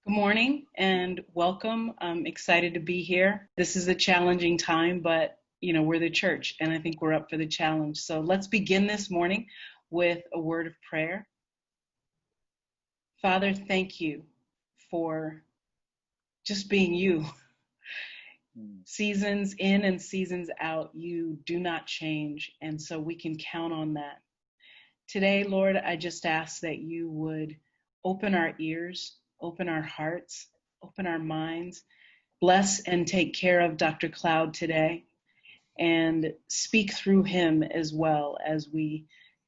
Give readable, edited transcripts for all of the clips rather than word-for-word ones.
Good morning and welcome. I'm excited to be here. This is a challenging time, but we're the church and I think we're up for the challenge. So let's begin this morning with a word of prayer. Father, thank you for just being you. Seasons in and seasons out, you do not change, and so we can count on that. Today, Lord, I just ask that you would open our ears, open our hearts, open our minds, bless and take care of Dr. Cloud today, and speak through him as well as we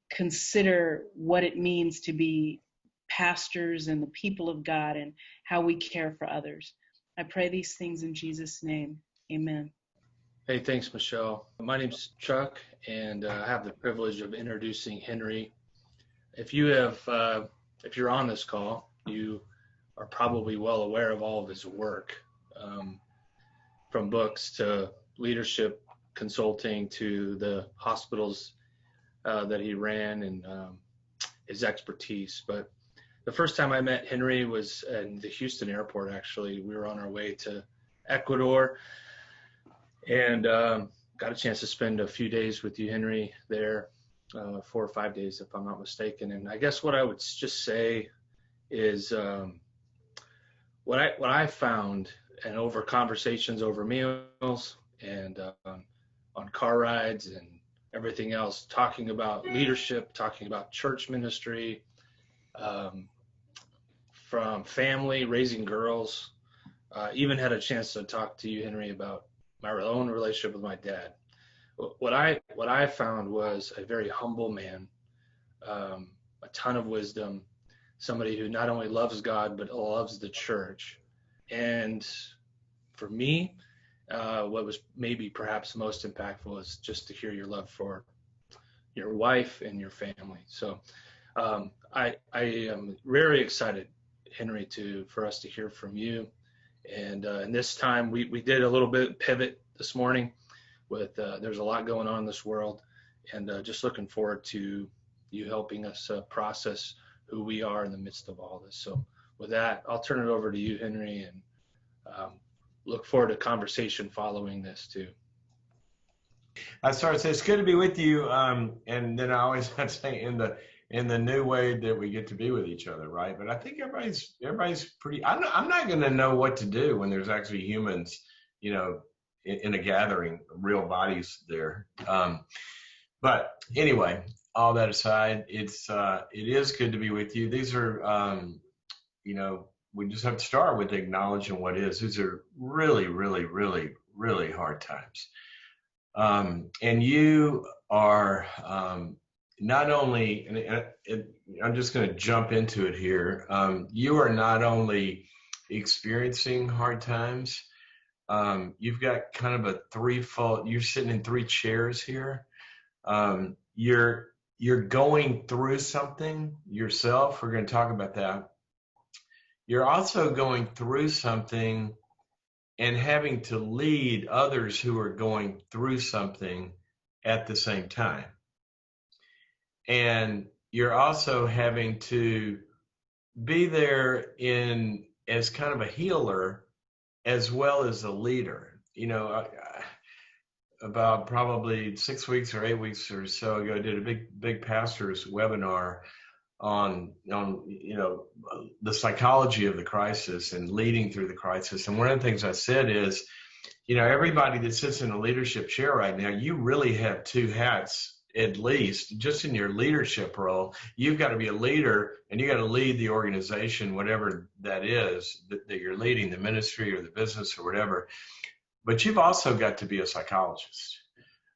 consider what it means to be pastors and the people of God and how we care for others. I pray these things in Jesus' name. Amen. Hey, thanks, Michelle. My name's Chuck, and I have the privilege of introducing Henry. If you're on this call, you are probably well aware of all of his work, from books to leadership consulting to the hospitals that he ran and his expertise. But the first time I met Henry was in the Houston airport, actually. We were on our way to Ecuador and got a chance to spend a few days with you, Henry, there, 4 or 5 days, if I'm not mistaken. And I guess what I would just say is what I found, and over conversations over meals and on car rides and everything else, talking about leadership, talking about church ministry, from family, raising girls, even had a chance to talk to you, Henry, about my own relationship with my dad. What I found was a very humble man, a ton of wisdom, somebody who not only loves God but loves the church. And for me, what was maybe perhaps most impactful is just to hear your love for your wife and your family. So I am very excited, Henry, for us to hear from you. And this time we did a little bit pivot this morning with there's a lot going on in this world, and just looking forward to you helping us process who we are in the midst of all this. So with that, I'll turn it over to you, Henry, and look forward to conversation following this too. I started to say it's good to be with you, and then I always have to say in the new way that we get to be with each other, right? But I think everybody's pretty. I'm not going to know what to do when there's actually humans, in a gathering, real bodies there. But anyway, all that aside, it is good to be with you. These are, we just have to start with acknowledging what is. These are really, really, really, really hard times. And you are not only, and I'm just going to jump into it here. You are not only experiencing hard times, you've got kind of a threefold, you're sitting in 3 chairs here. You're going through something yourself. We're going to talk about that. You're also going through something and having to lead others who are going through something at the same time. And you're also having to be there as kind of a healer as well as a leader. About probably 6 weeks or 8 weeks or so ago, I did a big pastors webinar on the psychology of the crisis and leading through the crisis. And one of the things I said is, everybody that sits in a leadership chair right now, you really have 2 hats, at least, just in your leadership role. You've got to be a leader, and you got to lead the organization, whatever that is that you're leading, the ministry or the business or whatever. But you've also got to be a psychologist,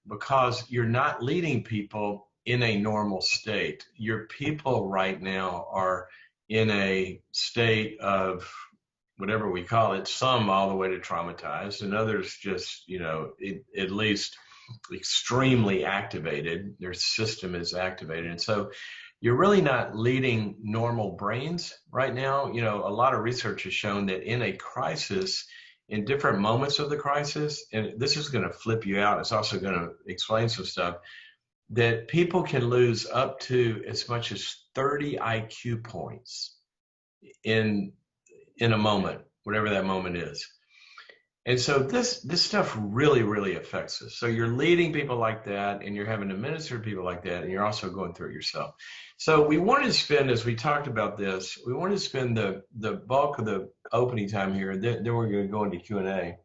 because you're not leading people in a normal state. Your people right now are in a state of whatever we call it, some all the way to traumatized, and others just, at least extremely activated. Their system is activated. And so you're really not leading normal brains right now. A lot of research has shown that in a crisis, in different moments of the crisis, and this is going to flip you out, it's also going to explain some stuff, that people can lose up to as much as 30 IQ points in in a moment, whatever that moment is. And so this stuff really, really affects us. So you're leading people like that, and you're having to minister to people like that, and you're also going through it yourself. So we wanted to spend, as we talked about this, we wanted to spend the bulk of the opening time here, and then we're going to go into Q&A.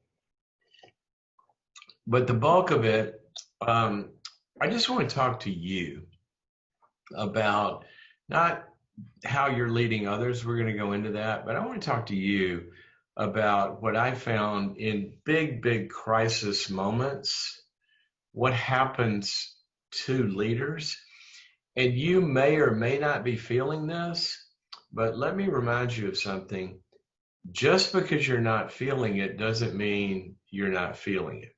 But the bulk of it, I just want to talk to you about not how you're leading others. We're going to go into that, but I want to talk to you about what I found in big, big crisis moments, what happens to leaders. And you may or may not be feeling this, but let me remind you of something. Just because you're not feeling it doesn't mean you're not feeling it.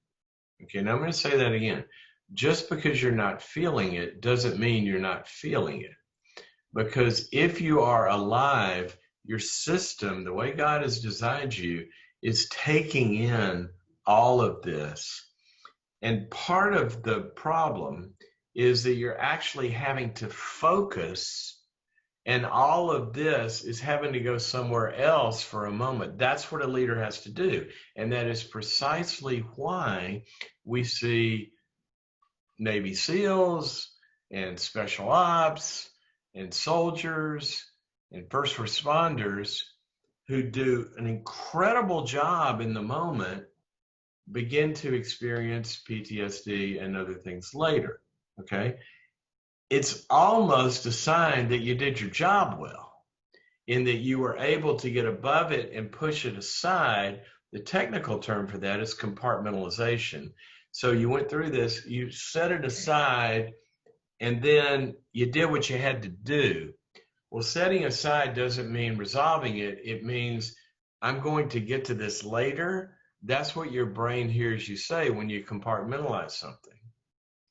Okay, now I'm going to say that again. Just because you're not feeling it doesn't mean you're not feeling it. Because if you are alive, your system, the way God has designed you, is taking in all of this. And part of the problem is that you're actually having to focus, and all of this is having to go somewhere else for a moment. That's what a leader has to do. And that is precisely why we see Navy SEALs and special ops and soldiers and first responders who do an incredible job in the moment begin to experience PTSD and other things later, okay? It's almost a sign that you did your job well, in that you were able to get above it and push it aside. The technical term for that is compartmentalization. So you went through this, you set it aside, and then you did what you had to do. Well, setting aside doesn't mean resolving it. It means I'm going to get to this later. That's what your brain hears you say when you compartmentalize something.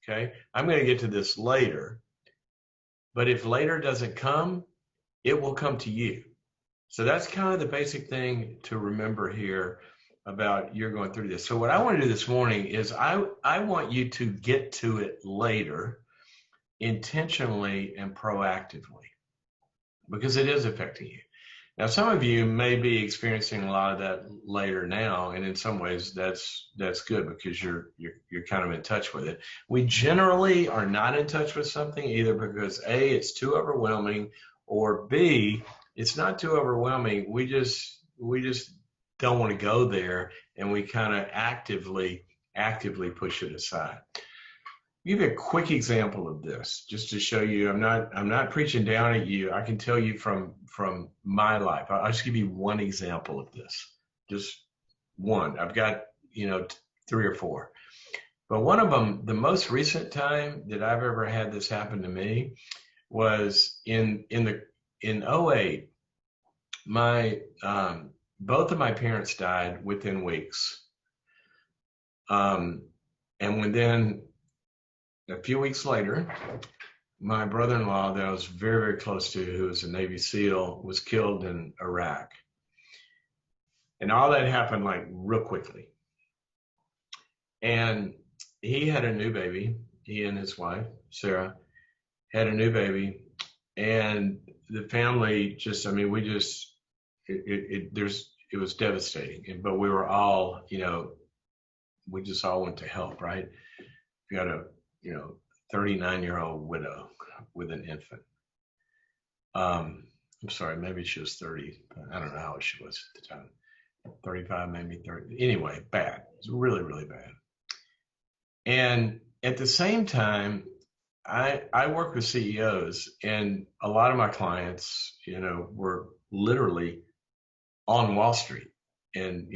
Okay? I'm going to get to this later. But if later doesn't come, it will come to you. So that's kind of the basic thing to remember here about you're going through this. So what I want to do this morning is I want you to get to it later, intentionally and proactively, because it is affecting you. Now, some of you may be experiencing a lot of that later now, and in some ways that's good because you're kind of in touch with it. We generally are not in touch with something either because A, it's too overwhelming, or B, it's not too overwhelming. We just don't want to go there, and we kind of actively push it aside. I'll give you a quick example of this, just to show you. I'm not preaching down at you. I can tell you from my life. I'll just give you one example of this, just one. I've got 3 or 4, but one of them, the most recent time that I've ever had this happen to me, was in 2008. Both of my parents died within weeks, and within a few weeks later, my brother-in-law that I was very, very close to, who was a Navy SEAL, was killed in Iraq. And all that happened like real quickly. And he had a new baby. He and his wife, Sarah, had a new baby. And the family just, it was devastating. But we were all, we just all went to help, right? We got a 39-year-old widow with an infant. I'm sorry, maybe she was 30. I don't know how old she was at the time. 35, maybe 30. Anyway, bad. It was really, really bad. And at the same time, I work with CEOs, and a lot of my clients, were literally on Wall Street. And,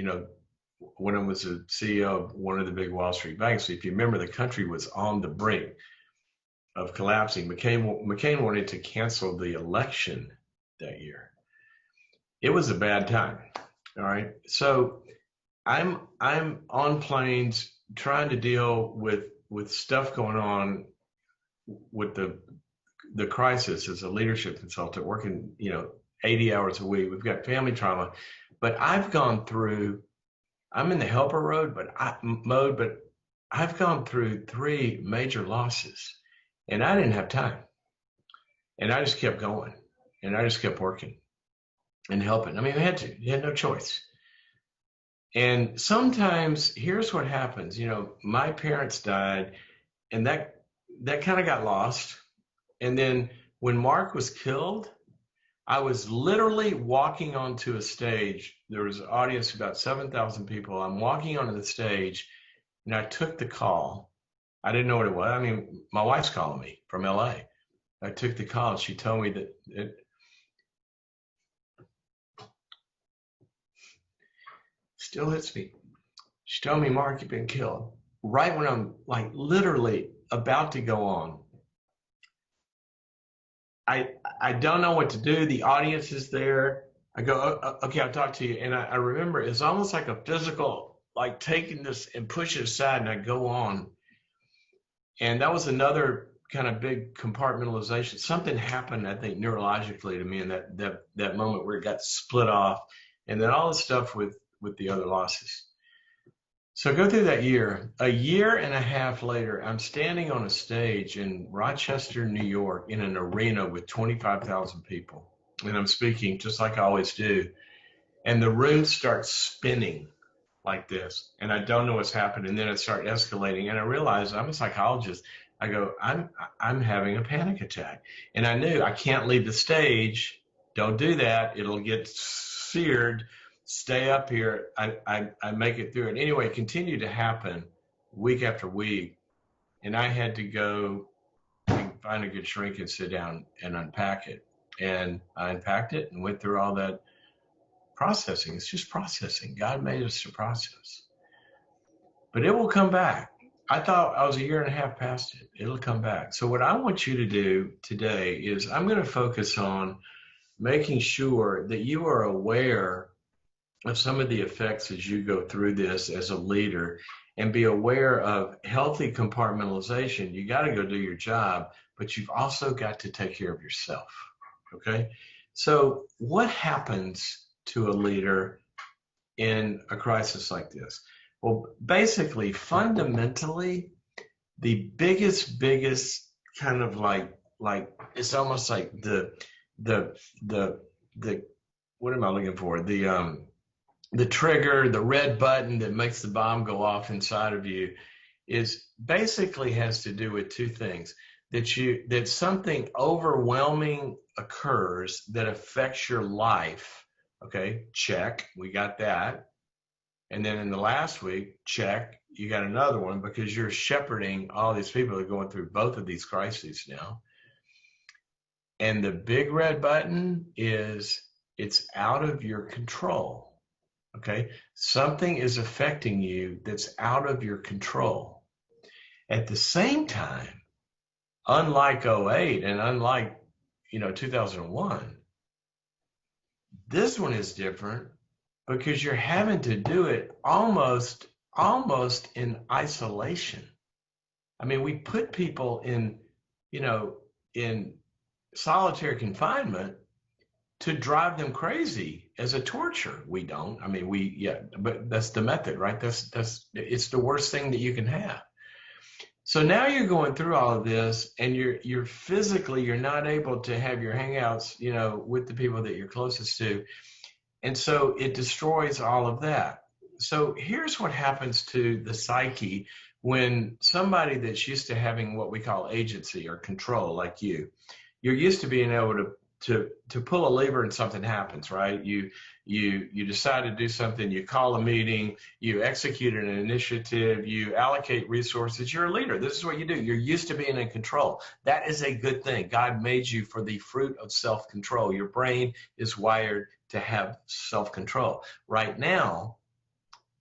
when I was a CEO of one of the big Wall Street banks, if you remember, the country was on the brink of collapsing. McCain wanted to cancel the election that year. It was a bad time. All right. So I'm on planes trying to deal with stuff going on with the crisis as a leadership consultant, working 80 hours a week. We've got family trauma, but I'm in the helper mode, but I've gone through 3 major losses, and I didn't have time. And I just kept going, and I just kept working. and helping. I mean, we had to. You had no choice. And sometimes, here's what happens. You know, my parents died, and that kind of got lost. And then when Mark was killed, I was literally walking onto a stage. There was an audience of about 7,000 people. I'm walking onto the stage, and I took the call. I didn't know what it was. I mean, my wife's calling me from LA. I took the call, and she told me that it still hits me. She told me, Mark, you've been killed. Right when I'm like literally about to go on. I don't know what to do. The audience is there. I go, okay, I'll talk to you. And I remember it's almost like a physical, like taking this and push it aside, and I go on. And that was another kind of big compartmentalization. Something happened, I think, neurologically to me in that moment where it got split off. And then all the stuff with the other losses. So go through that year. A year and a half later, I'm standing on a stage in Rochester, New York, in an arena with 25,000 people. And I'm speaking just like I always do. And the room starts spinning like this. And I don't know what's happened. And then it starts escalating. And I realize I'm a psychologist. I go, I'm having a panic attack. And I knew I can't leave the stage. Don't do that. It'll get seared. Stay up here. I make it through it. Anyway, it continued to happen week after week. And I had to go and find a good shrink and sit down and unpack it. And I unpacked it and went through all that processing. It's just processing. God made us to process. But it will come back. I thought I was a year and a half past it. It'll come back. So what I want you to do today is I'm going to focus on making sure that you are aware of some of the effects as you go through this as a leader, and be aware of healthy compartmentalization. You got to go do your job, but you've also got to take care of yourself. Okay? So what happens to a leader in a crisis like this? Well, basically, fundamentally, the biggest kind of like it's almost like the what am I looking for? The trigger, the red button that makes the bomb go off inside of you is basically has to do with two things. That something overwhelming occurs that affects your life. Okay, check, we got that. And then in the last week, check, you got another one, because you're shepherding all these people that are going through both of these crises now. And the big red button is it's out of your control. Okay, something is affecting you that's out of your control. At the same time, unlike 2008 and unlike 2001, this one is different because you're having to do it almost in isolation. I mean, we put people in solitary confinement to drive them crazy as a torture. We don't. I mean, but that's the method, right? It's the worst thing that you can have. So now you're going through all of this, and you're physically, you're not able to have your hangouts, with the people that you're closest to. And so it destroys all of that. So here's what happens to the psyche when somebody that's used to having what we call agency or control, like you're used to being able to pull a lever and something happens, right? You decide to do something, you call a meeting, you execute an initiative, you allocate resources. You're a leader. This is what you do. You're used to being in control. That is a good thing. God made you for the fruit of self-control. Your brain is wired to have self-control. Right now,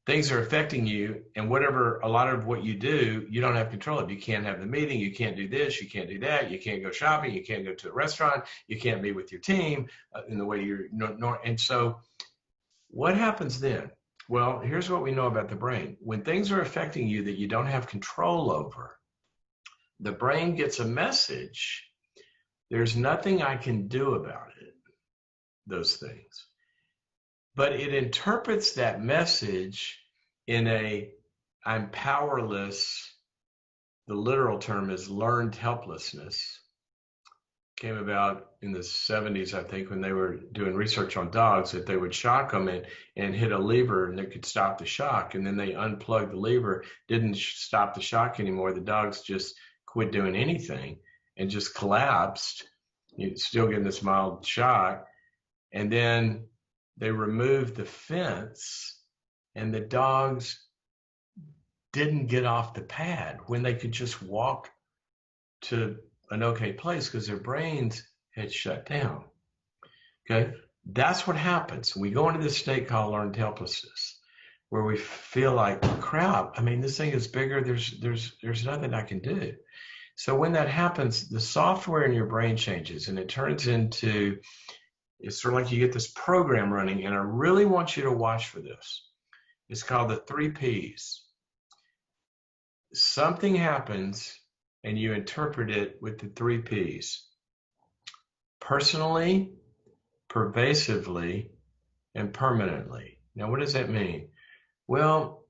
things are affecting you, and a lot of what you do, you don't have control of. You can't have the meeting, you can't do this, you can't do that, you can't go shopping, you can't go to a restaurant, you can't be with your team in the way you're. And so what happens then? Well, here's what we know about the brain. When things are affecting you that you don't have control over, the brain gets a message. There's nothing I can do about it, those things. But it interprets that message in I'm powerless. The literal term is learned helplessness. came about in the 70s, I think, when they were doing research on dogs, that they would shock them and hit a lever and it could stop the shock. And then they unplugged the lever, didn't stop the shock anymore. The dogs just quit doing anything and just collapsed. You're still getting this mild shock. And then they removed the fence and the dogs didn't get off the pad when they could just walk to an okay place because their brains had shut down. Okay, that's what happens. We go into this state called learned helplessness, where we feel like, crap, I mean, this thing is bigger. There's nothing I can do. So when that happens, the software in your brain changes and it turns into, it's sort of like you get this program running, and I really want you to watch for this. It's called the 3 Ps. Something happens and you interpret it with the 3 Ps. Personally, pervasively, and permanently. Now, what does that mean? Well,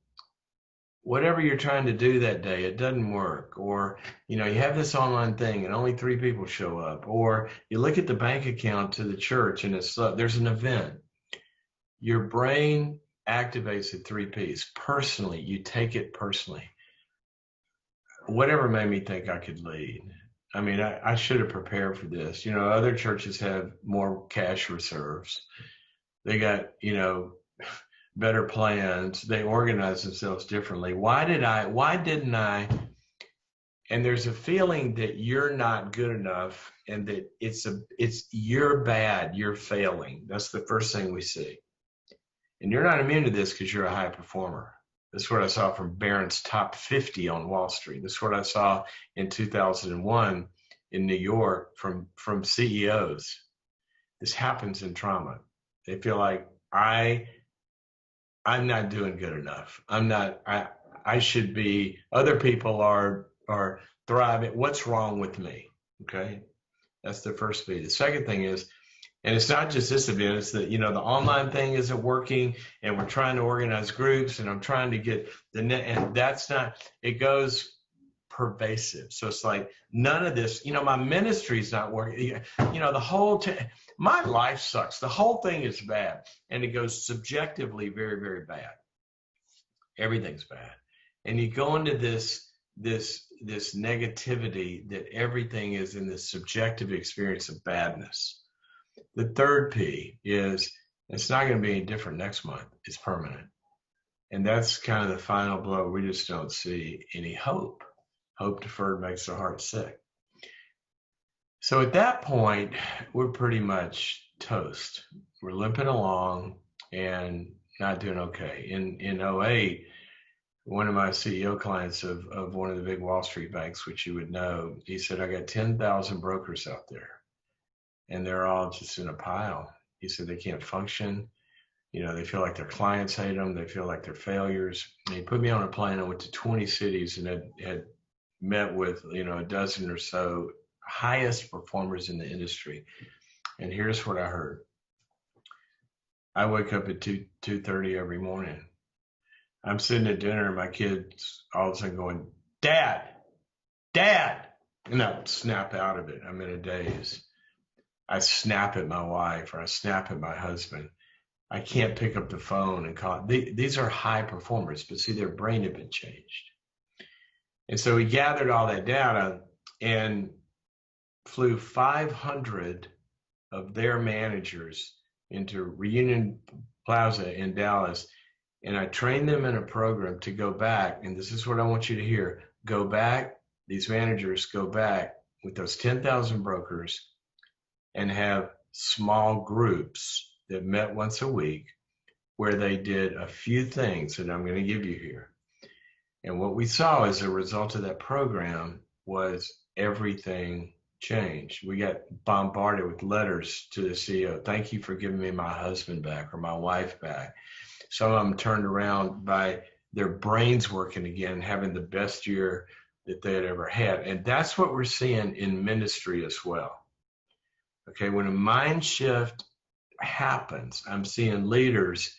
whatever you're trying to do that day, it doesn't work. Or, you have this online thing and only 3 people show up. Or you look at the bank account to the church and there's an event. Your brain activates the 3 Ps. Personally, you take it personally. Whatever made me think I could lead. I mean, I should have prepared for this. Other churches have more cash reserves. They got, better plans. They organize themselves differently. Why didn't I? And there's a feeling that you're not good enough and that you're bad, you're failing. That's the first thing we see. And you're not immune to this because you're a high performer. This is what I saw from Barron's Top 50 on Wall Street. This is what I saw in 2001 in New York from CEOs. This happens in trauma. They feel like I'm not doing good enough. I should be, other people are thriving. What's wrong with me? Okay. That's the first P. The second thing is, and it's not just this event, it's that, the online thing isn't working and we're trying to organize groups and I'm trying to get and that's not, it goes pervasive. So it's like none of this, my ministry's not working. The whole, my life sucks. The whole thing is bad. And it goes subjectively very, very bad. Everything's bad. And you go into this negativity that everything is in this subjective experience of badness. The third P is it's not going to be any different next month. It's permanent. And that's kind of the final blow. We just don't see any hope. Hope deferred makes the heart sick. So at that point, we're pretty much toast. We're limping along and not doing okay. In 2008, one of my CEO clients of one of the big Wall Street banks, which you would know, he said, I got 10,000 brokers out there. And they're all just in a pile. He said they can't function. They feel like their clients hate them. They feel like they're failures. And he put me on a plane. I went to 20 cities and had met with, a dozen or so highest performers in the industry. And here's what I heard. I wake up at 2:30 every morning. I'm sitting at dinner and my kids all of a sudden going, Dad, and I snap out of it. I'm in a daze. I snap at my wife or I snap at my husband. I can't pick up the phone and call. These are high performers, but see, their brain had been changed. And so we gathered all that data and flew 500 of their managers into Reunion Plaza in Dallas. And I trained them in a program to go back. And this is what I want you to hear. Go back. These managers go back with those 10,000 brokers and have small groups that met once a week where they did a few things that I'm going to give you here. And what we saw as a result of that program was everything changed. We got bombarded with letters to the CEO. Thank you for giving me my husband back or my wife back. Some of them turned around by their brains working again, having the best year that they had ever had. And that's what we're seeing in ministry as well. Okay, when a mind shift happens, I'm seeing leaders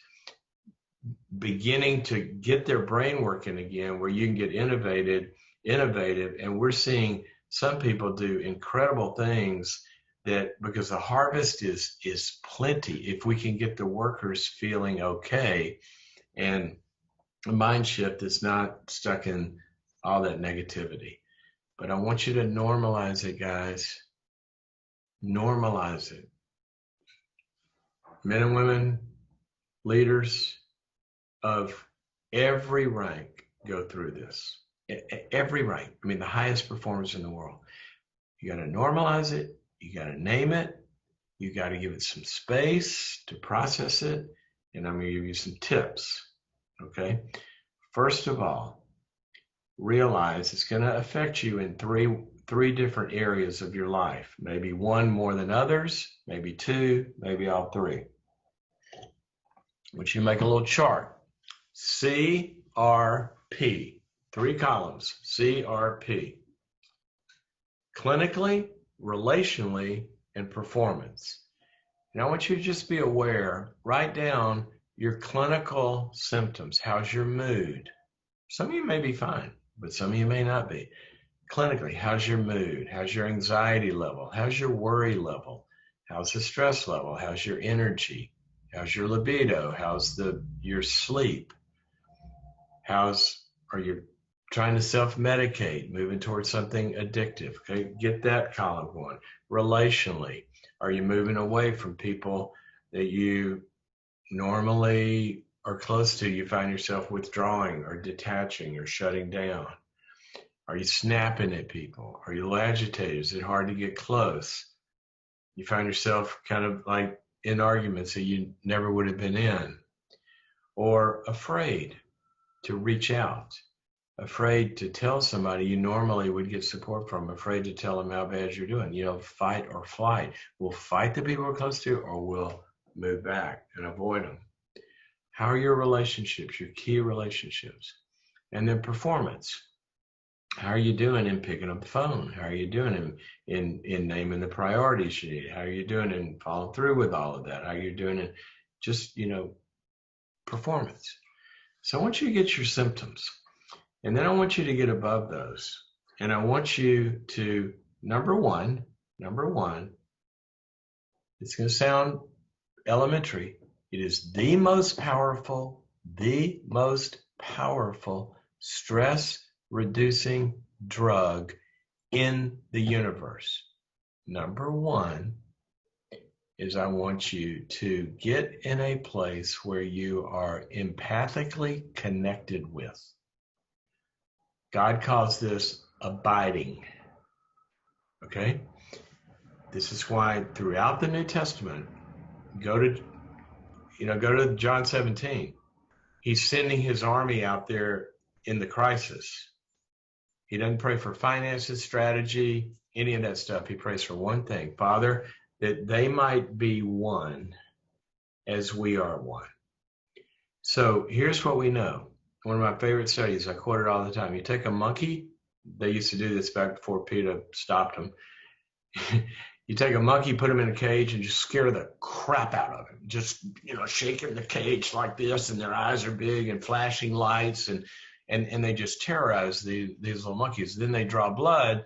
beginning to get their brain working again where you can get innovative, and we're seeing some people do incredible things that because the harvest is plenty, if we can get the workers feeling okay and a mind shift that's not stuck in all that negativity. But I want you to normalize it, guys. Normalize it. Men and women, leaders of every rank go through this. Every rank. I mean, the highest performers in the world. You got to normalize it. You got to name it. You got to give it some space to process it. And I'm going to give you some tips. Okay. First of all, realize it's going to affect you in three different areas of your life. Maybe one more than others, maybe two, maybe all three. Which you make a little chart. CRP, 3 columns, CRP. Clinically, relationally, and performance. And I want you to just be aware, write down your clinical symptoms. How's your mood? Some of you may be fine, but some of you may not be. Clinically, how's your mood? How's your anxiety level? How's your worry level? How's the stress level? How's your energy? How's your libido? How's your sleep? Are you trying to self-medicate, moving towards something addictive? Okay, get that column going. Relationally, are you moving away from people that you normally are close to? You find yourself withdrawing or detaching or shutting down. Are you snapping at people? Are you a little agitated? Is it hard to get close? You find yourself kind of like in arguments that you never would have been in, or afraid to reach out, afraid to tell somebody you normally would get support from, afraid to tell them how bad you're doing. Fight or flight. We'll fight the people we're close to, or we'll move back and avoid them. How are your relationships, your key relationships? And then performance. How are you doing in picking up the phone? How are you doing in naming the priorities you need? How are you doing in following through with all of that? How are you doing in just, performance? So I want you to get your symptoms. And then I want you to get above those. And I want you to, number one, it's going to sound elementary. It is the most powerful stress reducing drug in the universe. Number one is I want you to get in a place where you are empathically connected with. God calls this abiding. Okay? This is why throughout the New Testament, go to John 17. He's sending his army out there in the crisis. He doesn't pray for finances, strategy, any of that stuff. He prays for one thing: Father, that they might be one as we are one. So here's what we know. One of my favorite studies, I quote it all the time. You take a monkey. They used to do this back before PETA stopped them. You take a monkey, put him in a cage, and just scare the crap out of him. Just, shake him in the cage like this, and their eyes are big and flashing lights, and they just terrorize these little monkeys. Then they draw blood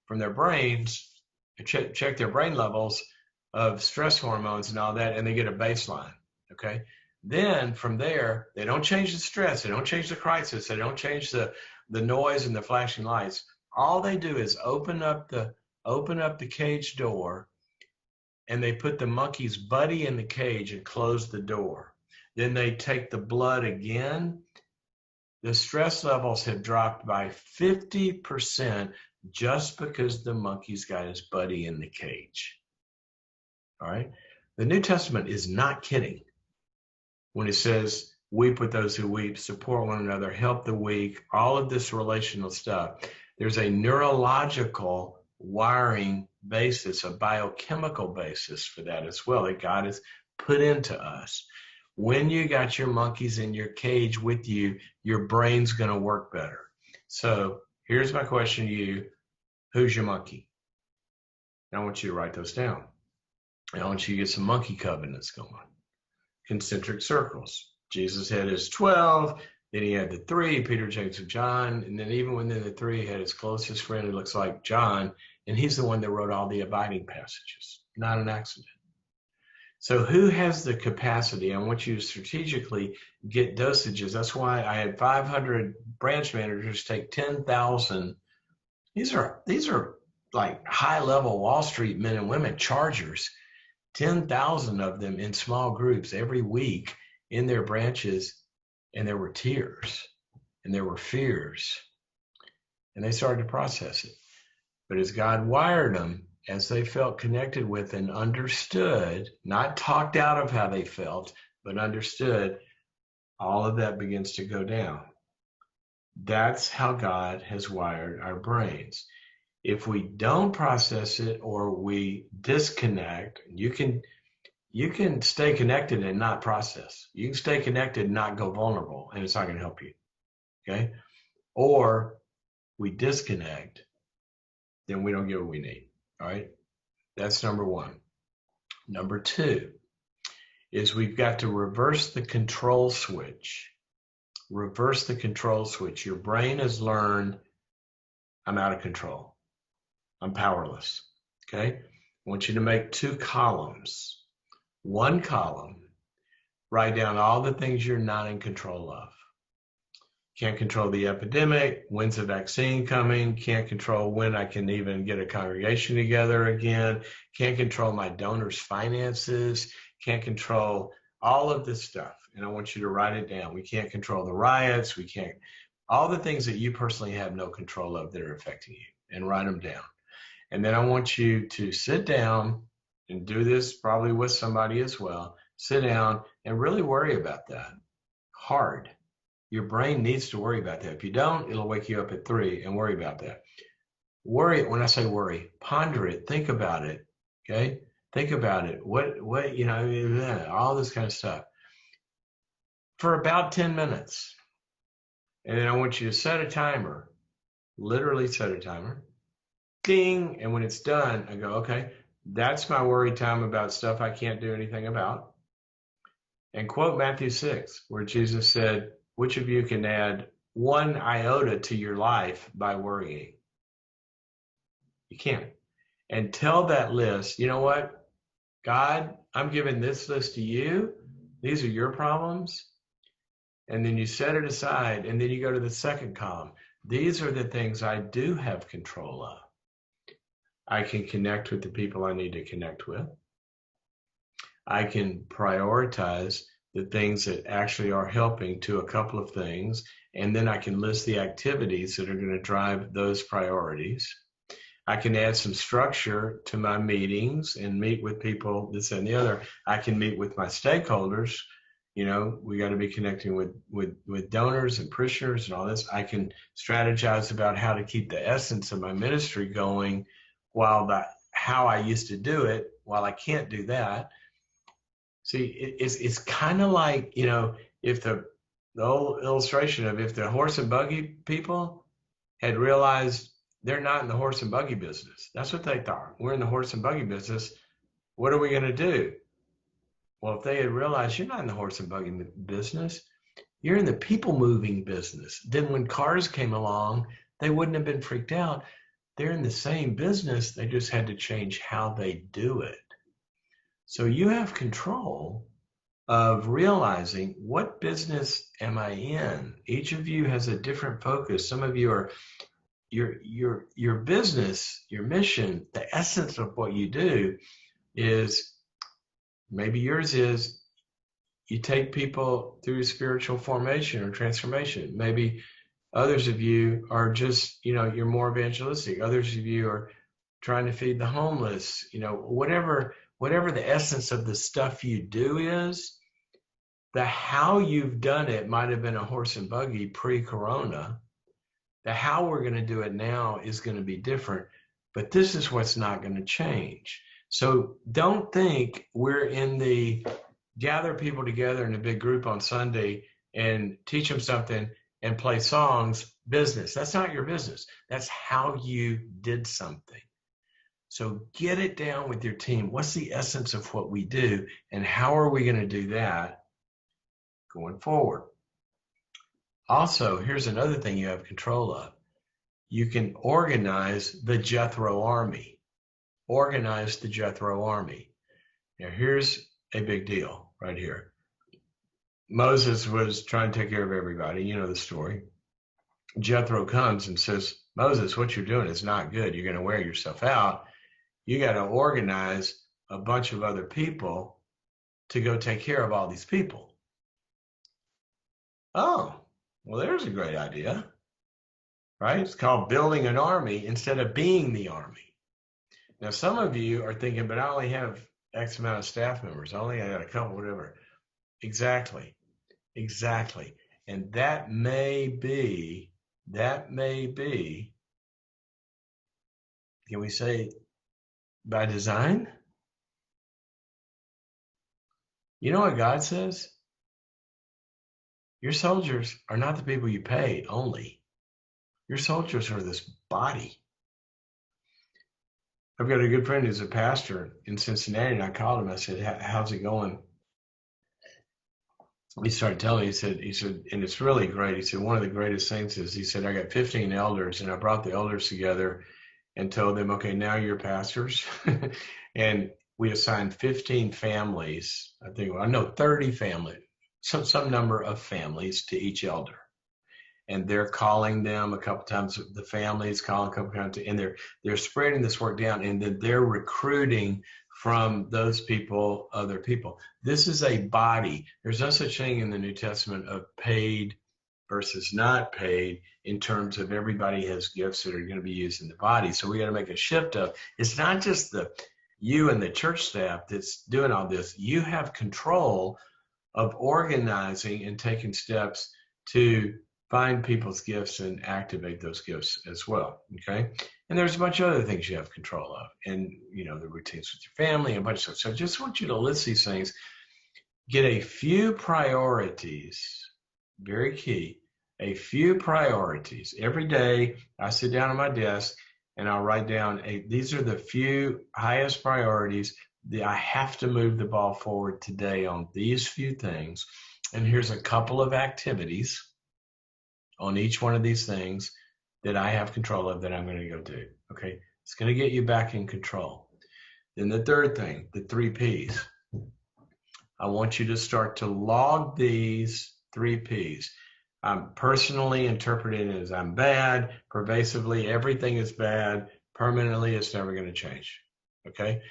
from their brains, check their brain levels of stress hormones and all that, and they get a baseline, okay? Then from there, they don't change the stress, they don't change the crisis, they don't change the noise and the flashing lights. All they do is open up the cage door, and they put the monkey's buddy in the cage and close the door. Then they take the blood again. The stress levels have dropped by 50% just because the monkey's got his buddy in the cage. All right? The New Testament is not kidding when it says, weep with those who weep, support one another, help the weak, all of this relational stuff. There's a neurological wiring basis, a biochemical basis for that as well that God has put into us. When you got your monkeys in your cage with you, your brain's going to work better. So here's my question to you. Who's your monkey? And I want you to write those down. And I want you to get some monkey covenants going. Concentric circles. Jesus had his 12, then he had the 3, Peter, James, and John. And then even within the 3, he had his closest friend who looks like John. And he's the one that wrote all the abiding passages. not an accident. So who has the capacity? I want you to strategically get dosages. That's why I had 500 branch managers take 10,000. These are like high-level Wall Street men and women, chargers, 10,000 of them in small groups every week in their branches, and there were tears and there were fears, and they started to process it. But as God wired them, as they felt connected with and understood, not talked out of how they felt, but understood, all of that begins to go down. That's how God has wired our brains. If we don't process it or we disconnect, you can stay connected and not process. You can stay connected and not go vulnerable, and it's not going to help you. Okay? Or we disconnect, then we don't get what we need. All right? That's number one. Number two is we've got to reverse the control switch. Reverse the control switch. Your brain has learned, I'm out of control. I'm powerless. Okay? I want you to make 2 columns. One column, write down all the things you're not in control of. Can't control the epidemic. When's the vaccine coming? Can't control when I can even get a congregation together again. Can't control my donors' finances. Can't control all of this stuff. And I want you to write it down. We can't control the riots. We can't, all the things that you personally have no control of that are affecting you, and write them down. And then I want you to sit down and do this probably with somebody as well. Sit down and really worry about that. Hard. Your brain needs to worry about that. If you don't, it'll wake you up at 3 and worry about that. Worry, when I say worry, ponder it, think about it, okay? Think about it. What, all this kind of stuff. For about 10 minutes. And then I want you to set a timer, literally set a timer. Ding, and when it's done, I go, okay, that's my worry time about stuff I can't do anything about. And quote Matthew 6, where Jesus said, which of you can add 1 iota to your life by worrying? You can't. And tell that list, you know what? God, I'm giving this list to you. These are your problems. And then you set it aside, and then you go to the second column. These are the things I do have control of. I can connect with the people I need to connect with. I can prioritize the things that actually are helping to a couple of things, and then I can list the activities that are going to drive those priorities. I can add some structure to my meetings and meet with people, this and the other. I can meet with my stakeholders. You know, we got to be connecting with donors and parishioners and all this. I can strategize about how to keep the essence of my ministry going while how I used to do it, while I can't do that. See, it's kind of like, you know, if the old illustration of if the horse and buggy people had realized they're not in the horse and buggy business. That's what they thought. We're in the horse and buggy business. What are we going to do? Well, if they had realized you're not in the horse and buggy business, you're in the people moving business. Then when cars came along, they wouldn't have been freaked out. They're in the same business. They just had to change how they do it. So you have control of realizing what business am I in. Each of you has a different focus. Some of you are your business, your mission, the essence of what you do is, maybe yours is you take people through spiritual formation or transformation. Maybe others of you are just, you know, you're more evangelistic. Others of you are trying to feed the homeless, you know, whatever the essence of the stuff you do is, the how you've done it might have been a horse and buggy pre-corona. The how we're going to do it now is going to be different, but this is what's not going to change. So don't think we're in the gather people together in a big group on Sunday and teach them something and play songs business. That's not your business. That's how you did something. So get it down with your team. What's the essence of what we do, and how are we going to do that going forward? Also, here's another thing you have control of. You can organize the Jethro army. organized the Jethro army. Now, here's a big deal right here. Moses was trying to take care of everybody. You know the story. Jethro comes and says, Moses, what you're doing is not good. You're going to wear yourself out. You got to organize a bunch of other people to go take care of all these people. Oh, well, there's a great idea, right? It's called building an army instead of being the army. Now, some of you are thinking, but I only have X amount of staff members. I got a couple, whatever. Exactly. And that may be, can we say by design? You know what God says? Your soldiers are not the people you pay only. Your soldiers are this body. I've got a good friend who's a pastor in Cincinnati, and I called him. I said, how's it going? He started telling me, he said, and it's really great. He said, one of the greatest things is, he said, I got 15 elders, and I brought the elders together and told them, okay, now you're pastors. And we assigned 15 families, 30 families, some number of families to each elder. And they're calling them a couple times, the families calling a couple times, and they're spreading this work down, and then they're recruiting from those people, other people. This is a body. There's no such thing in the New Testament of paid versus not paid in terms of everybody has gifts that are going to be used in the body. So we got to make a shift of, it's not just you and the church staff that's doing all this. You have control of organizing and taking steps to find people's gifts and activate those gifts as well, okay? And there's a bunch of other things you have control of, and, the routines with your family and a bunch of stuff. So I just want you to list these things, get a few priorities, very key, a few priorities. Every day I sit down at my desk and I'll write down, these are the few highest priorities that I have to move the ball forward today on these few things. And here's a couple of activities on each one of these things that I have control of that I'm going to go do. Okay. It's going to get you back in control. Then the third thing, the 3 Ps. I want you to start to log these 3 Ps. I'm personally interpreting it as I'm bad, pervasively, everything is bad, permanently, it's never going to change. Okay.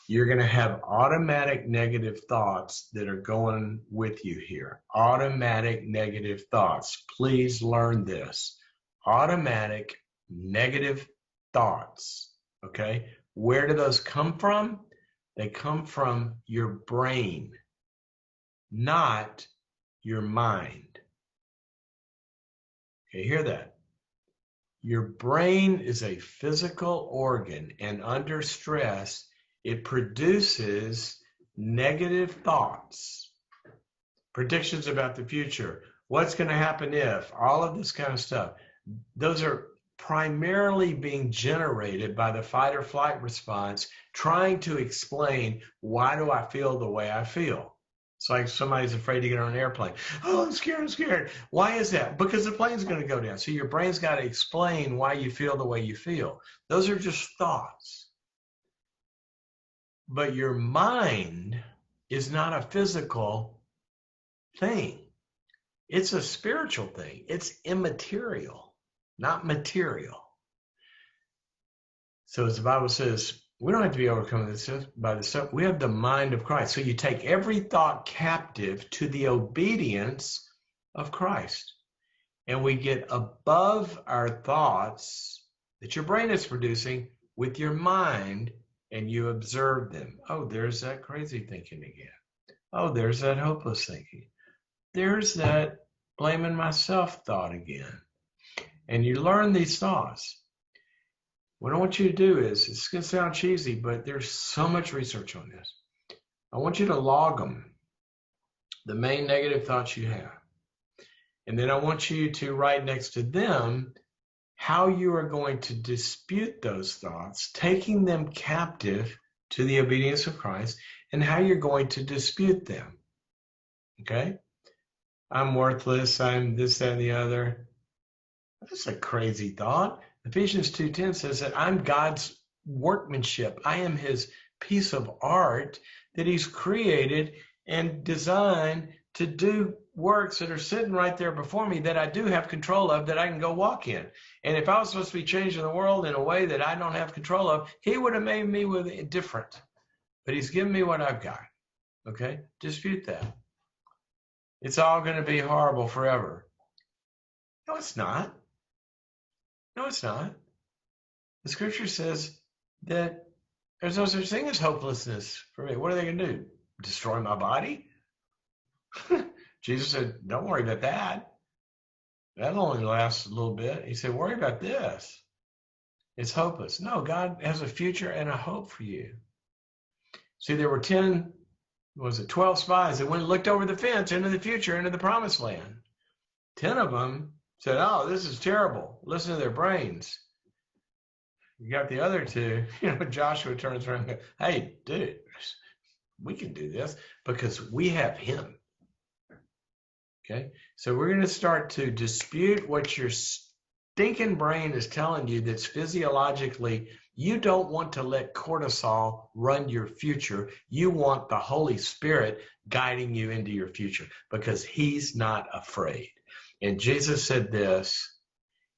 You're going to have automatic negative thoughts that are going with you here. Automatic negative thoughts. Please learn this. Automatic negative thoughts. Okay? Where do those come from? They come from your brain, not your mind. Okay, hear that? Your brain is a physical organ, and under stress, it produces negative thoughts, predictions about the future, what's going to happen if, all of this kind of stuff. Those are primarily being generated by the fight or flight response, trying to explain, why do I feel the way I feel? It's like somebody's afraid to get on an airplane. Oh, I'm scared. Why is that? Because the plane's going to go down. So your brain's got to explain why you feel the way you feel. Those are just thoughts. But your mind is not a physical thing. It's a spiritual thing. It's immaterial, not material. So as the Bible says, we don't have to be overcome by this stuff. We have the mind of Christ. So you take every thought captive to the obedience of Christ. And we get above our thoughts that your brain is producing with your mind, and you observe them. Oh, there's that crazy thinking again. Oh, there's that hopeless thinking. There's that blaming myself thought again. And you learn these thoughts. What I want you to do is, it's going to sound cheesy, but there's so much research on this. I want you to log them, the main negative thoughts you have. And then I want you to write next to them how you are going to dispute those thoughts, taking them captive to the obedience of Christ, and how you're going to dispute them. Okay? I'm worthless, I'm this, that, and the other. That's a crazy thought. Ephesians 2:10 says that I'm God's workmanship. I am his piece of art that he's created and designed to do works that are sitting right there before me that I do have control of, that I can go walk in. And if I was supposed to be changing the world in a way that I don't have control of, he would have made me with it different. But he's given me what I've got. Okay? Dispute that. It's all going to be horrible forever. No, it's not. No, it's not. The scripture says that there's no such thing as hopelessness for me. What are they going to do? Destroy my body? Jesus said, don't worry about that. That'll only last a little bit. He said, worry about this. It's hopeless. No, God has a future and a hope for you. See, there were 12 spies that went and looked over the fence into the future, into the promised land. 10 of them said, oh, this is terrible. Listen to their brains. You got the other two, Joshua turns around and goes, hey, dude, we can do this because we have him. Okay, so we're going to start to dispute what your stinking brain is telling you that's physiologically. You don't want to let cortisol run your future. You want the Holy Spirit guiding you into your future because he's not afraid. And Jesus said this,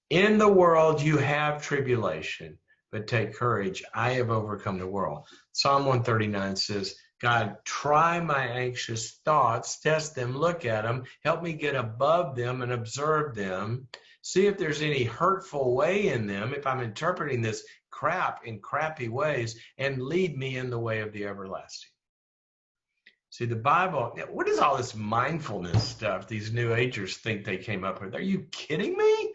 in the world you have tribulation, but take courage. I have overcome the world. Psalm 139 says, God, try my anxious thoughts, test them, look at them, help me get above them and observe them. See if there's any hurtful way in them, if I'm interpreting this crap in crappy ways, and lead me in the way of the everlasting. See, the Bible, what is all this mindfulness stuff these New Agers think they came up with? Are you kidding me?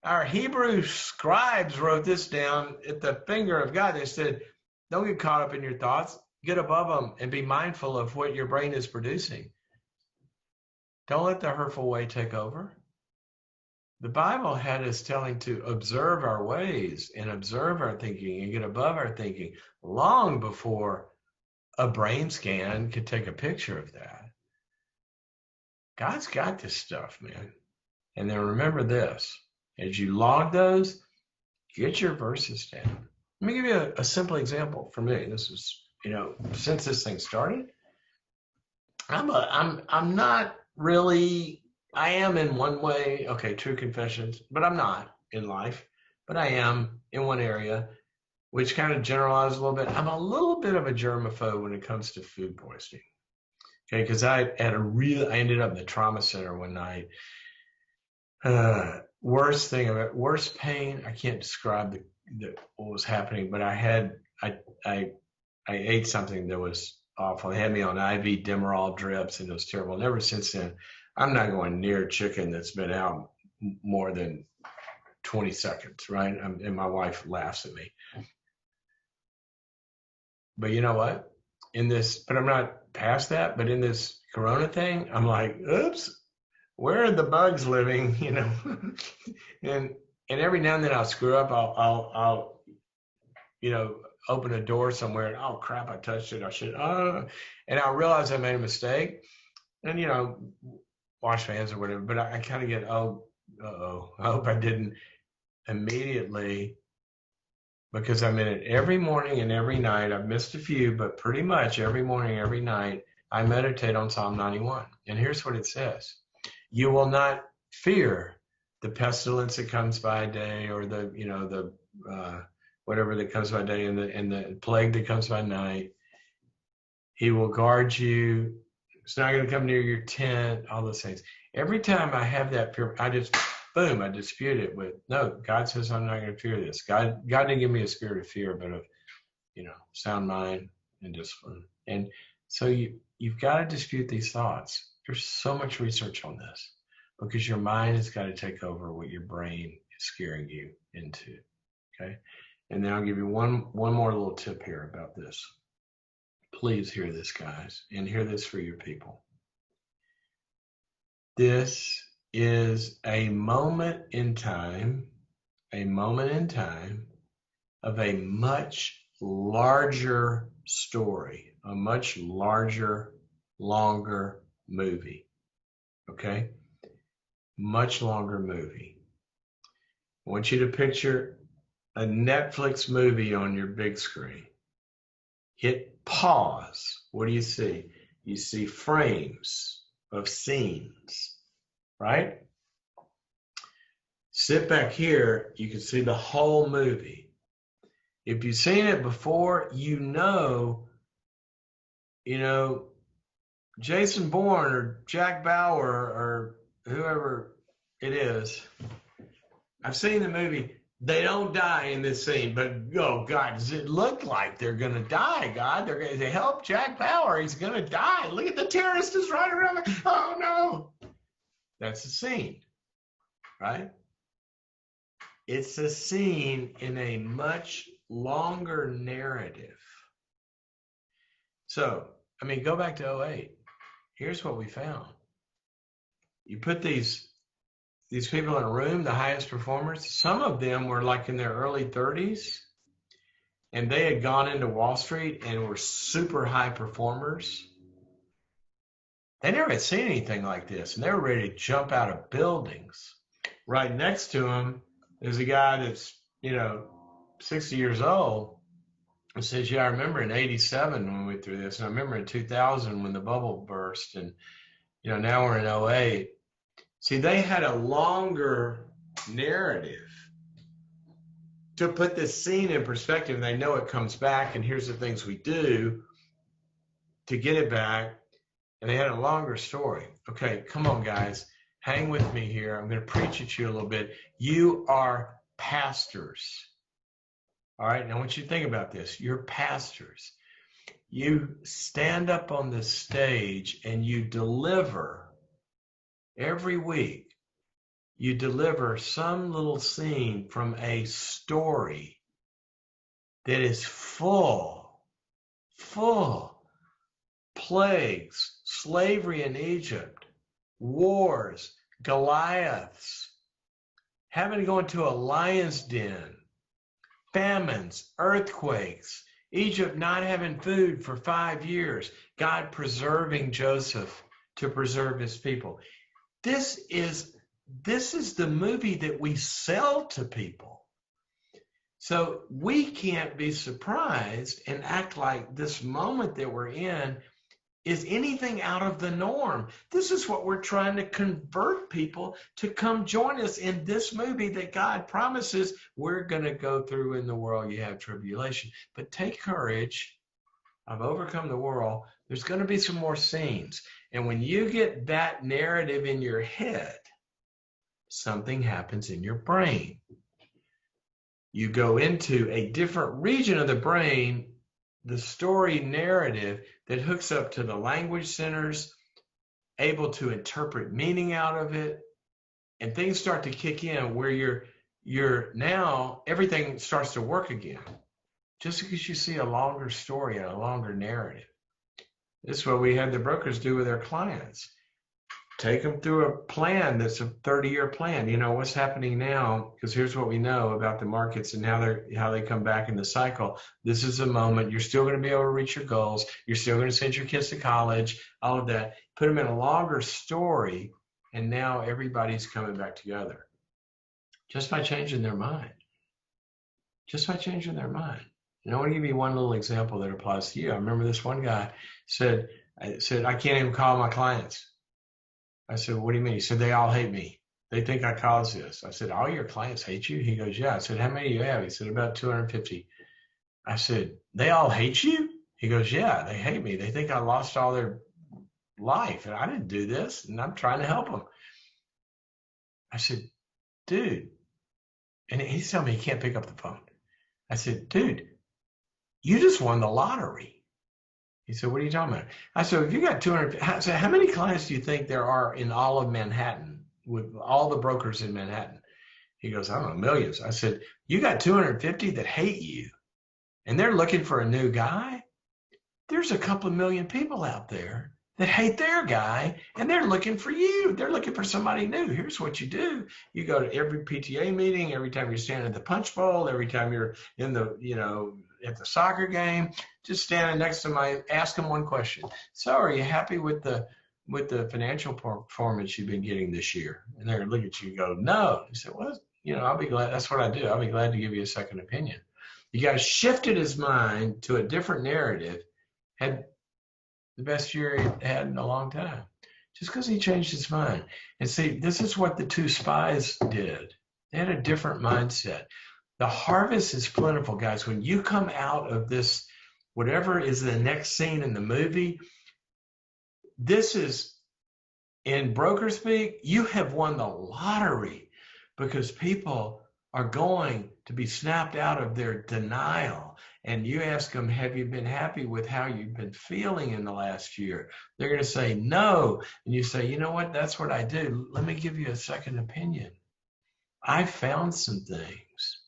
Our Hebrew scribes wrote this down at the finger of God. They said, don't get caught up in your thoughts. Get above them and be mindful of what your brain is producing. Don't let the hurtful way take over. The Bible had us telling to observe our ways and observe our thinking and get above our thinking long before a brain scan could take a picture of that. God's got this stuff, man. And then remember this, as you log those, get your verses down. Let me give you a simple example for me. This is, since this thing started, I'm not really, I am in one way, okay, true confessions, but I'm not in life, but I am in one area, which kind of generalizes a little bit. I'm a little bit of a germaphobe when it comes to food poisoning. Okay, because I ended up in the trauma center one night. Worst pain, I can't describe what was happening, but I ate something that was awful. They had me on IV Demerol drips, and it was terrible. And ever since then, I'm not going near chicken that's been out more than 20 seconds, right? And my wife laughs at me. But you know what? But I'm not past that, but in this Corona thing, I'm like, oops, where are the bugs living? And every now and then I'll screw up. I'll open a door somewhere and, oh crap, I touched it. I should, and I'll realize I made a mistake and, wash my hands or whatever. But I kind of get, I hope I didn't immediately, because I'm in it every morning and every night. I've missed a few, but pretty much every morning, every night, I meditate on Psalm 91. And here's what it says. You will not fear the pestilence that comes by day, or the whatever that comes by day, and the plague that comes by night. He will guard you. It's not going to come near your tent, all those things. Every time I have that fear, I dispute it with, no, God says I'm not going to fear this. God didn't give me a spirit of fear, but of, sound mind and discipline. And so you've got to dispute these thoughts. There's so much research on this because your mind has got to take over what your brain is scaring you into. Okay. And then I'll give you one more little tip here about this. Please hear this, guys, and hear this for your people. This is a moment in time of a much larger story, a much larger, longer movie. Okay? Much longer movie. I want you to picture a Netflix movie on your big screen. Hit pause. What do you see? You see frames of scenes, right? Sit back here, you can see the whole movie. If you've seen it before, you know, Jason Bourne or Jack Bauer or whoever it is. I've seen the movie. They don't die in this scene, but oh God, does it look like they're gonna die? God, they're going to help Jack Bauer. He's gonna die. Look at the terrorist is right around the. Oh no, that's the scene, right? It's a scene in a much longer narrative. So, I mean, go back to 08. Here's what we found. You put these people in a room, the highest performers, some of them were like in their early 30s, and they had gone into Wall Street and were super high performers. They never had seen anything like this, and they were ready to jump out of buildings. Right next to them is a guy that's, 60 years old, and says, yeah, I remember in 87 when we went through this, and I remember in 2000 when the bubble burst, and, now we're in 08. See, they had a longer narrative to put this scene in perspective. They know it comes back, and here's the things we do to get it back. And they had a longer story. Okay, come on, guys. Hang with me here. I'm going to preach at you a little bit. You are pastors. All right, now I want you to think about this. You're pastors. You stand up on the stage and you deliver. Every week, you deliver some little scene from a story that is full, plagues, slavery in Egypt, wars, Goliaths, having to go into a lion's den, famines, earthquakes, Egypt not having food for 5 years, God preserving Joseph to preserve his people. This is the movie that we sell to people. So we can't be surprised and act like this moment that we're in is anything out of the norm. This is what we're trying to convert people to come join us in this movie that God promises we're going to go through in the world. You have tribulation, but take courage. I've overcome the world. There's going to be some more scenes. And when you get that narrative in your head, something happens in your brain. You go into a different region of the brain, the story narrative that hooks up to the language centers, able to interpret meaning out of it, and things start to kick in where you're now, everything starts to work again. Just because you see a longer story and a longer narrative. This is what we had the brokers do with their clients. Take them through a plan that's a 30-year plan. What's happening now, because here's what we know about the markets and how they come back in the cycle. This is a moment. You're still going to be able to reach your goals. You're still going to send your kids to college, all of that. Put them in a longer story, and now everybody's coming back together. Just by changing their mind. Just by changing their mind. I want to give you one little example that applies to you. I remember this one guy said, I can't even call my clients. I said, what do you mean? He said, they all hate me. They think I caused this. I said, all your clients hate you? He goes, yeah. I said, how many do you have? He said, about 250. I said, they all hate you? He goes, yeah, they hate me. They think I lost all their life and I didn't do this and I'm trying to help them. I said, dude, and he's telling me he can't pick up the phone. I said, dude, you just won the lottery. He said, what are you talking about? I said, if you got 200, I said, how many clients do you think there are in all of Manhattan with all the brokers in Manhattan? He goes, I don't know, millions. I said, you got 250 that hate you and they're looking for a new guy? There's a couple of million people out there that hate their guy and they're looking for you. They're looking for somebody new. Here's what you do. You go to every PTA meeting, every time you're standing at the punch bowl, every time you're in the, at the soccer game, just standing next to ask them one question. So are you happy with the financial performance you've been getting this year? And they're going to look at you and go, no. He said, well, I'll be glad. That's what I do. I'll be glad to give you a second opinion. The guy shifted his mind to a different narrative, had the best year he had in a long time, just because he changed his mind. And see, this is what the two spies did. They had a different mindset. The harvest is plentiful, guys. When you come out of this, whatever is the next scene in the movie, this is, in broker speak, you have won the lottery, because people are going to be snapped out of their denial. And you ask them, have you been happy with how you've been feeling in the last year? They're going to say no. And you say, you know what? That's what I do. Let me give you a second opinion. I found some things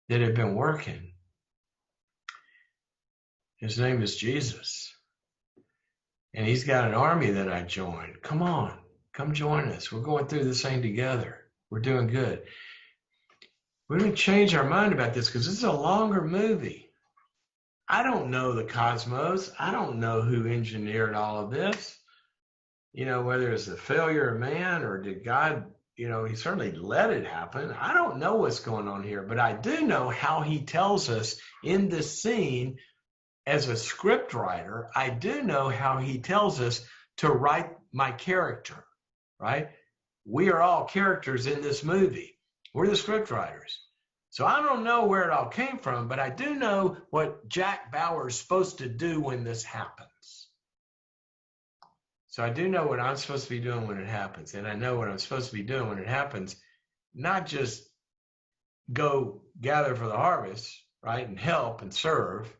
that have been working. His name is Jesus. And he's got an army that I joined. Come on, come join us. We're going through this thing together. We're doing good. We're going to change our mind about this, because this is a longer movie. I don't know the cosmos. I don't know who engineered all of this. Whether it's the failure of man, or did God, he certainly let it happen. I don't know what's going on here, but I do know how he tells us in this scene. As a script writer, I do know how he tells us to write my character, right? We are all characters in this movie. We're the script writers. So I don't know where it all came from, but I do know what Jack Bauer is supposed to do when this happens. So I do know what I'm supposed to be doing when it happens. And I know what I'm supposed to be doing when it happens, not just go gather for the harvest, right? And help and serve.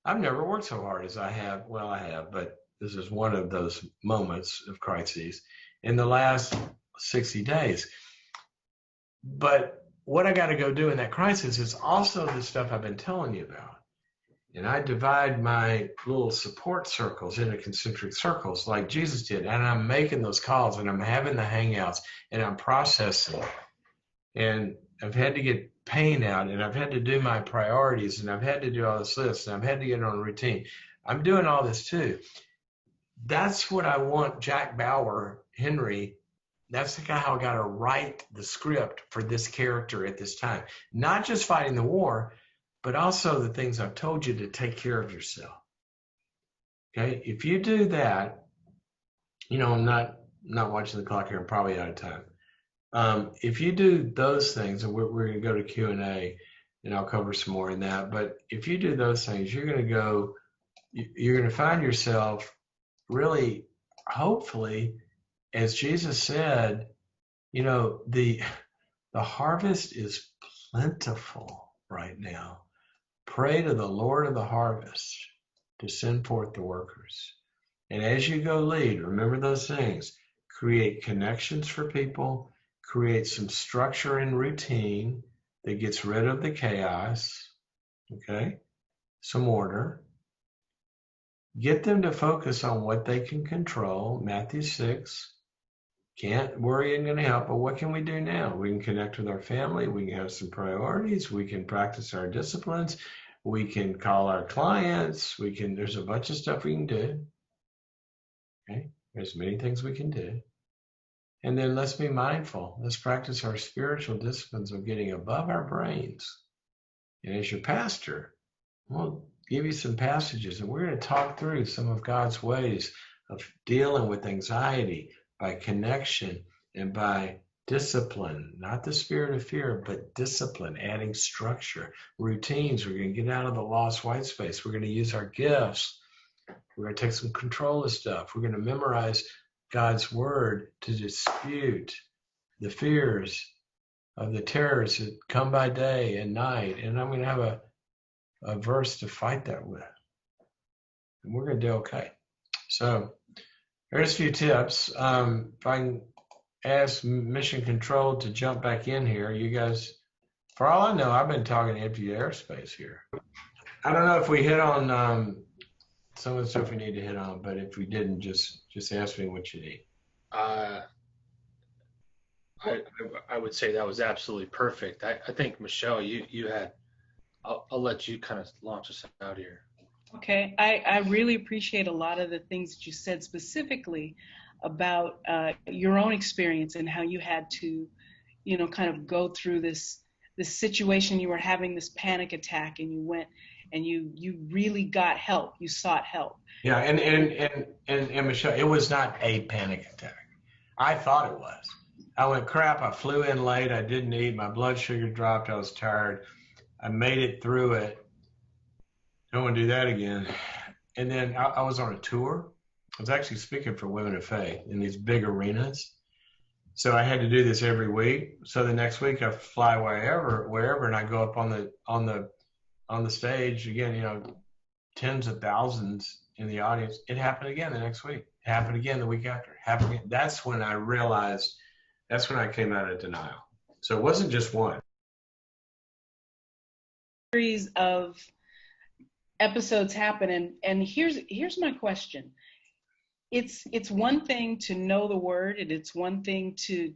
I've never worked so hard as I have. Well, I have, but this is one of those moments of crises in the last 60 days. But what I got to go do in that crisis is also the stuff I've been telling you about. And I divide my little support circles into concentric circles like Jesus did. And I'm making those calls, and I'm having the hangouts, and I'm processing. And I've had to get pain out, and I've had to do my priorities, and I've had to do all this list, and I've had to get on a routine. I'm doing all this too. That's what I want Jack Bauer, Henry, that's the guy how I got to write the script for this character at this time. Not just fighting the war, but also the things I've told you to take care of yourself. Okay, if you do that, I'm not watching the clock here, I'm probably out of time. If you do those things, and we're going to go to Q&A, and I'll cover some more in that. But if you do those things, you're going to find yourself really, hopefully, as Jesus said, the harvest is plentiful right now. Pray to the Lord of the harvest to send forth the workers. And as you go lead, remember those things. Create connections for people. Create some structure and routine that gets rid of the chaos, okay? Some order. Get them to focus on what they can control. Matthew 6. Can't worry ain't going to help, but what can we do now? We can connect with our family. We can have some priorities. We can practice our disciplines. We can call our clients. There's a bunch of stuff we can do. Okay? There's many things we can do. And then let's be mindful. Let's practice our spiritual disciplines of getting above our brains. And as your pastor, we'll give you some passages, and we're going to talk through some of God's ways of dealing with anxiety by connection and by discipline, not the spirit of fear, but discipline, adding structure, routines. We're going to get out of the lost white space. We're going to use our gifts. We're going to take some control of stuff. We're going to memorize God's word to dispute the fears of the terrors that come by day and night. And I'm going to have a verse to fight that with. And we're going to do okay. So here's a few tips. If I can ask Mission Control to jump back in here, you guys, for all I know, I've been talking empty airspace here. I don't know if we hit on some of the stuff we need to hit on, but if we didn't, just ask me what you need. I would say that was absolutely perfect. I think, Michelle, you had, I'll let you kind of launch us out here. Okay, I really appreciate a lot of the things that you said specifically about your own experience and how you had to, kind of go through this situation. You were having this panic attack, and you went and you really got help. You sought help. Yeah, and Michelle, it was not a panic attack. I thought it was. I went, crap, I flew in late, I didn't eat, my blood sugar dropped, I was tired. I made it through it. Don't want to do that again. And then I was on a tour. I was actually speaking for Women of Faith in these big arenas. So I had to do this every week. So the next week I fly wherever, and I go up on the stage again, tens of thousands in the audience. It happened again the next week. It happened again the week after. It happened again. That's when I realized, that's when I came out of denial. So it wasn't just one. Series of episodes happen, and here's my question. It's one thing to know the word, and it's one thing to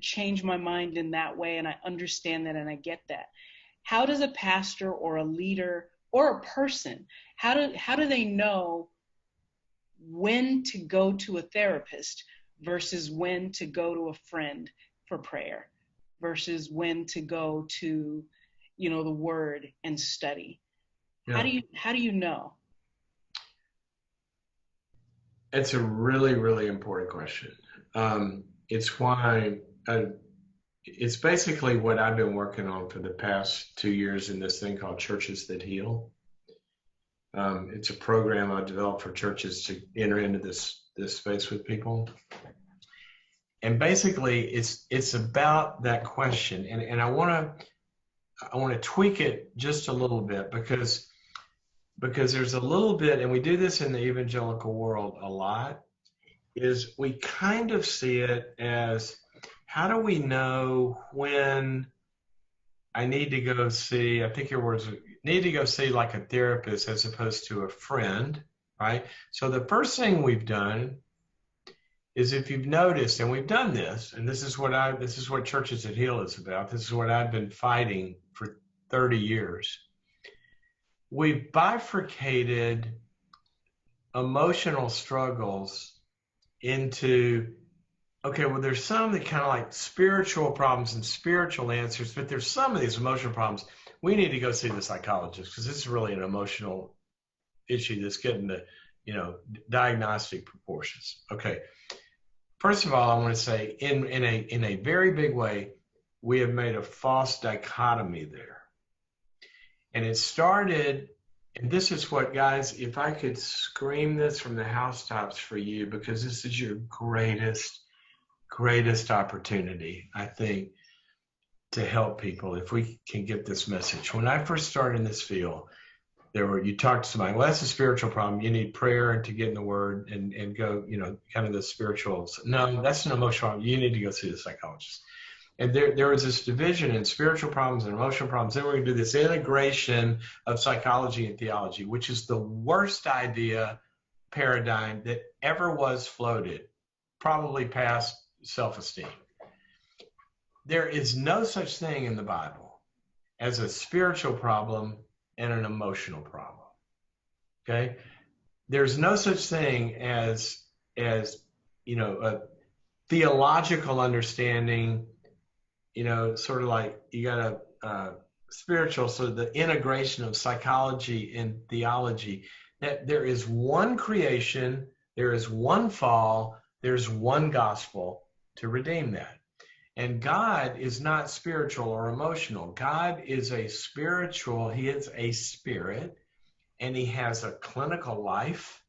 change my mind in that way, and I understand that and I get that. How does a pastor or a leader or a person, how do they know when to go to a therapist versus when to go to a friend for prayer versus when to go to the word and study? Yeah. How do you know? It's a really, really important question. It's why it's basically what I've been working on for the past 2 years in this thing called Churches That Heal. It's a program I developed for churches to enter into this space with people. And basically it's about that question. And I want to tweak it just a little bit because there's a little bit, and we do this in the evangelical world a lot, is we kind of see it as, how do we know when I need to go see, I think your words, need to go see like a therapist as opposed to a friend, right? So the first thing we've done is, if you've noticed, and we've done this, and this is what Churches That Heal is about. This is what I've been fighting for 30 years. We've bifurcated emotional struggles into, okay, well, there's some that kind of like spiritual problems and spiritual answers, but there's some of these emotional problems. We need to go see the psychologist because this is really an emotional issue that's getting to, diagnostic proportions. Okay. First of all, I want to say in a very big way, we have made a false dichotomy there. And it started, and this is what, guys, if I could scream this from the housetops for you, because this is your greatest opportunity, I think, to help people if we can get this message. When I first started in this field, you talk to somebody, well, that's a spiritual problem. You need prayer and to get in the word and go, kind of the spirituals. No, that's an emotional problem. You need to go see the psychologist. And there was this division in spiritual problems and emotional problems. Then we're going to do this integration of psychology and theology, which is the worst paradigm that ever was floated, probably past self-esteem. There is no such thing in the Bible as a spiritual problem and an emotional problem. Okay? There's no such thing as a theological understanding, sort of like you got a spiritual, so the integration of psychology and theology, that there is one creation, there is one fall, there's one gospel to redeem that. And God is not spiritual or emotional. God is a spiritual, he is a spirit, and he has a clinical life.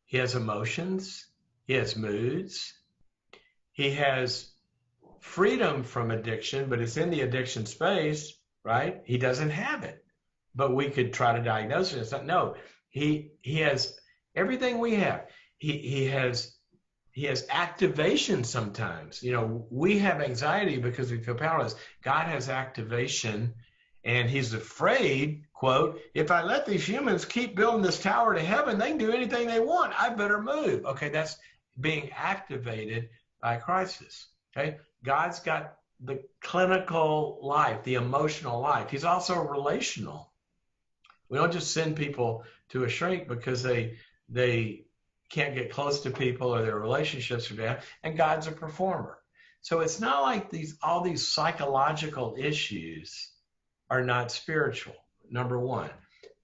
He has emotions. He has moods. He has freedom from addiction, but it's in the addiction space, right? He doesn't have it, but we could try to diagnose it. It's not, no, he has everything we have. He has activation sometimes. We have anxiety because we feel powerless. God has activation, and he's afraid, quote, if I let these humans keep building this tower to heaven, they can do anything they want. I better move. Okay, that's being activated by crisis. Okay, God's got the clinical life, the emotional life. He's also relational. We don't just send people to a shrink because they can't get close to people or their relationships are bad. And God's a performer. So it's not like all these psychological issues are not spiritual, number one.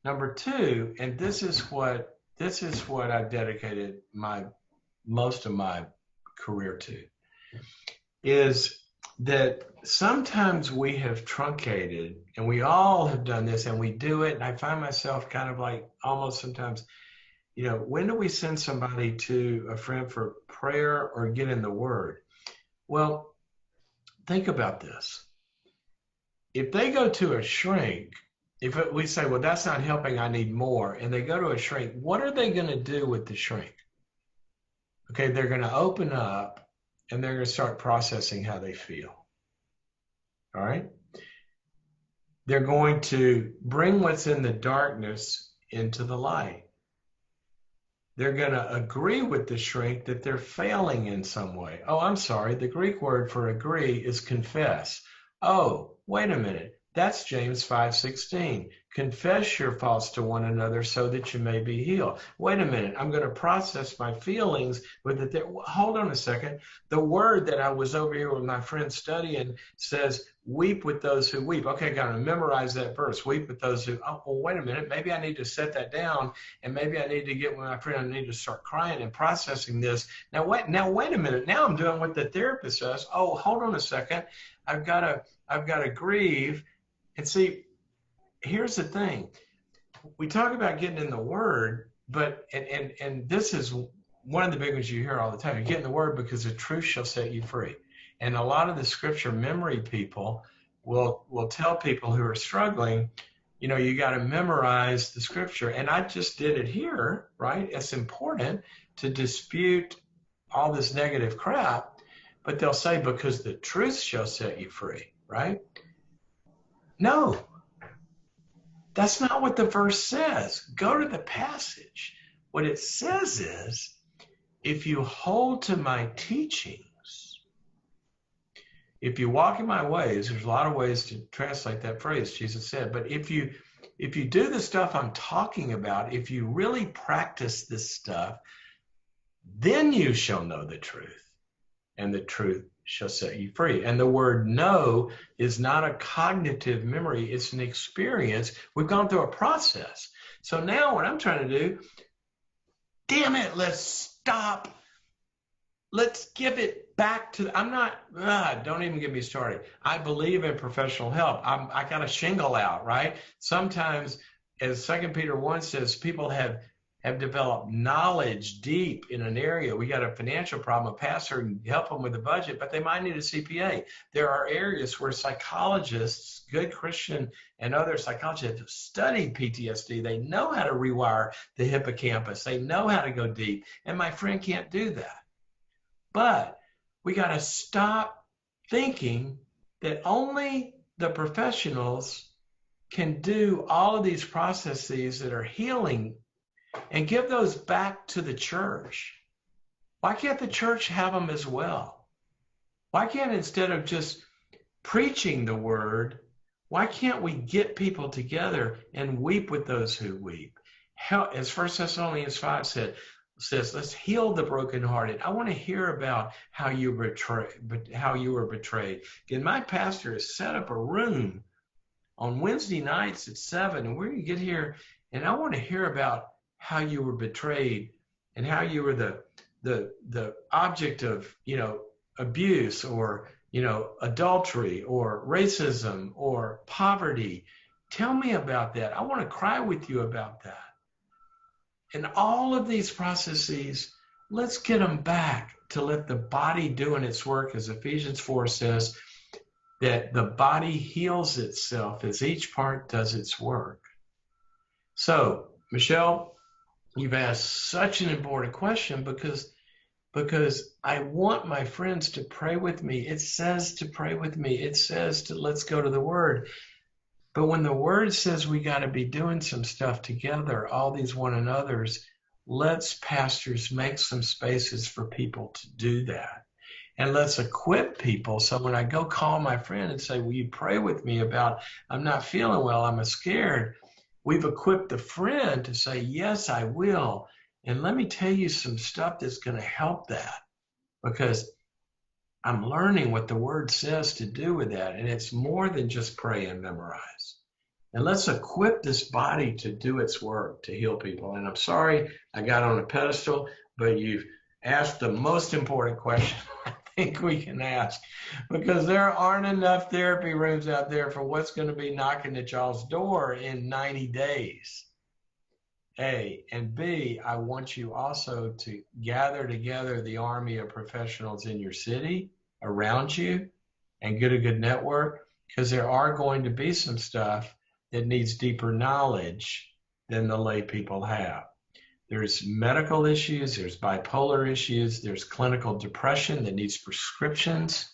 Number two, and this is what I've dedicated most of my career to, is that sometimes we have truncated, and we all have done this, and we do it, and I find myself kind of like almost sometimes, when do we send somebody to a friend for prayer or get in the Word? Well, think about this. If they go to a shrink, if we say, well, that's not helping, I need more, and they go to a shrink, what are they going to do with the shrink? Okay, they're going to open up and they're going to start processing how they feel. All right? They're going to bring what's in the darkness into the light. They're going to agree with the shrink that they're failing in some way. Oh, I'm sorry. The Greek word for agree is confess. Oh, wait a minute. That's James 5:16. Confess your faults to one another so that you may be healed. Wait a minute. I'm going to process my feelings with it. Hold on a second. The word that I was over here with my friend studying says, weep with those who weep. Okay, I got to memorize that verse. Weep with those who, oh, well, wait a minute. Maybe I need to set that down, and maybe I need to get with my friend. I need to start crying and processing this. Now wait a minute. Now I'm doing what the therapist says. Oh, hold on a second. I've got to grieve. And see, here's the thing. We talk about getting in the Word, but and this is one of the big ones you hear all the time. You get in the Word because the truth shall set you free. And a lot of the scripture memory people will tell people who are struggling, you got to memorize the scripture. And I just did it here, right? It's important to dispute all this negative crap, but they'll say because the truth shall set you free, right? No, that's not what the verse says. Go to the passage. What it says is, if you hold to my teachings, if you walk in my ways, there's a lot of ways to translate that phrase, Jesus said, but if you do the stuff I'm talking about, if you really practice this stuff, then you shall know the truth, and the truth shall set you free. And the word know is not a cognitive memory, it's an experience. We've gone through a process. So now what I'm trying to do, damn it, let's stop. Let's give it back to, don't even get me started. I believe in professional help. I got a shingle out, right? Sometimes, as 2 Peter 1 says, people have developed knowledge deep in an area. We got a financial problem, a pastor can help them with the budget, but they might need a CPA. There are areas where psychologists, good Christian and other psychologists have studied PTSD. They know how to rewire the hippocampus. They know how to go deep. And my friend can't do that. But we got to stop thinking that only the professionals can do all of these processes that are healing and give those back to the church. Why can't the church have them as well? Why can't, instead of just preaching the word, why can't we get people together and weep with those who weep? As 1 Thessalonians 5 says, let's heal the brokenhearted. I want to hear about how you were betrayed. Again, my pastor has set up a room on Wednesday nights at 7, and we're going to get here, and I want to hear about how you were betrayed and how you were the object of, abuse or, adultery or racism or poverty. Tell me about that. I want to cry with you about that. And all of these processes, let's get them back to let the body doing its work, as Ephesians 4 says, that the body heals itself as each part does its work. So, Michelle, you've asked such an important question because I want my friends to pray with me. It says to pray with me. It says to let's go to the Word. But when the Word says we got to be doing some stuff together, all these one another's, let's, pastors, make some spaces for people to do that. And let's equip people. So when I go call my friend and say, will you pray with me about, I'm not feeling well, I'm scared. We've equipped the friend to say, yes, I will. And let me tell you some stuff that's going to help that. Because I'm learning what the word says to do with that. And it's more than just pray and memorize. And let's equip this body to do its work, to heal people. And I'm sorry I got on a pedestal, but you've asked the most important question I think we can ask, because there aren't enough therapy rooms out there for what's going to be knocking at y'all's door in 90 days. A. And B, I want you also to gather together the army of professionals in your city around you and get a good network, because there are going to be some stuff that needs deeper knowledge than the lay people have. There's medical issues, there's bipolar issues, there's clinical depression that needs prescriptions.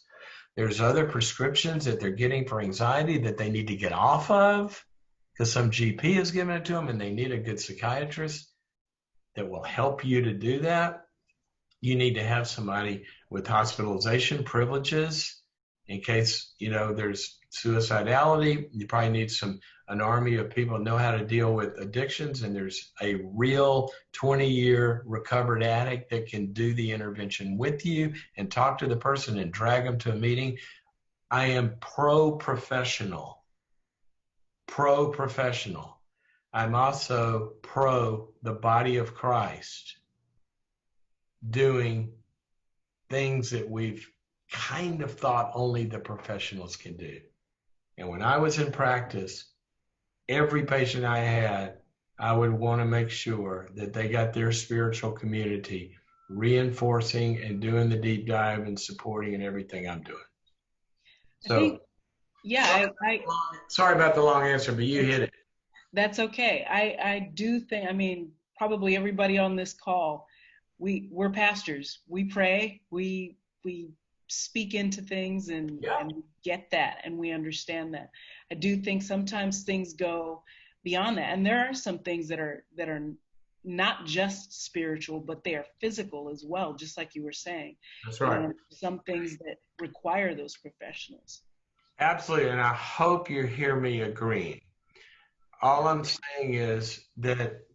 There's other prescriptions that they're getting for anxiety that they need to get off of because some GP has given it to them, and they need a good psychiatrist that will help you to do that. You need to have somebody with hospitalization privileges in case, there's suicidality. You probably need an army of people who know how to deal with addictions, and there's a real 20-year recovered addict that can do the intervention with you and talk to the person and drag them to a meeting. I am pro-professional. I'm also pro the body of Christ doing things that we've kind of thought only the professionals can do. And when I was in practice, every patient I had, I would want to make sure that they got their spiritual community reinforcing and doing the deep dive and supporting and everything I'm doing. So, sorry about the long answer, but you hit it. That's okay. I do think, probably everybody on this call, we're pastors. We pray, we speak into things and get that, and we understand that. I do think sometimes things go beyond that, and there are some things that are not just spiritual, but they are physical as well, just like you were saying. That's right. Some things that require those professionals. Absolutely, and I hope you hear me agreeing. All I'm saying is that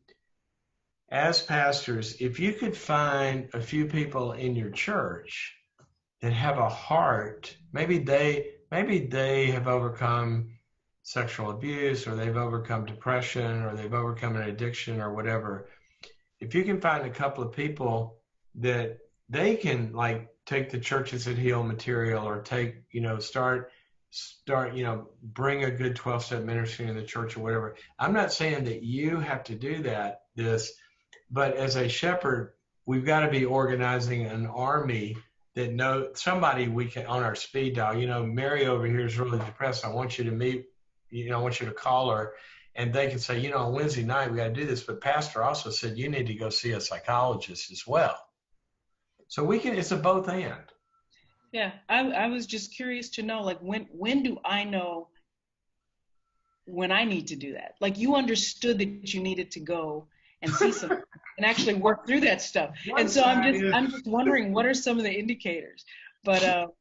as pastors, if you could find a few people in your church that have a heart, maybe they have overcome sexual abuse, or they've overcome depression, or they've overcome an addiction or whatever. If you can find a couple of people that they can take the Churches That Heal material, or take, start, bring a good 12-step ministry in the church or whatever. I'm not saying that you have to do this, but as a shepherd, we've got to be organizing an army that somebody we can on our speed dial. Mary over here is really depressed. I want you to meet, I want you to call her, and they can say, on Wednesday night we got to do this. But Pastor also said you need to go see a psychologist as well. So it's a both and. Yeah, I was just curious to know, when do I know when I need to do that? You understood that you needed to go and see someone and actually work through that stuff. And so I'm just wondering, what are some of the indicators? But that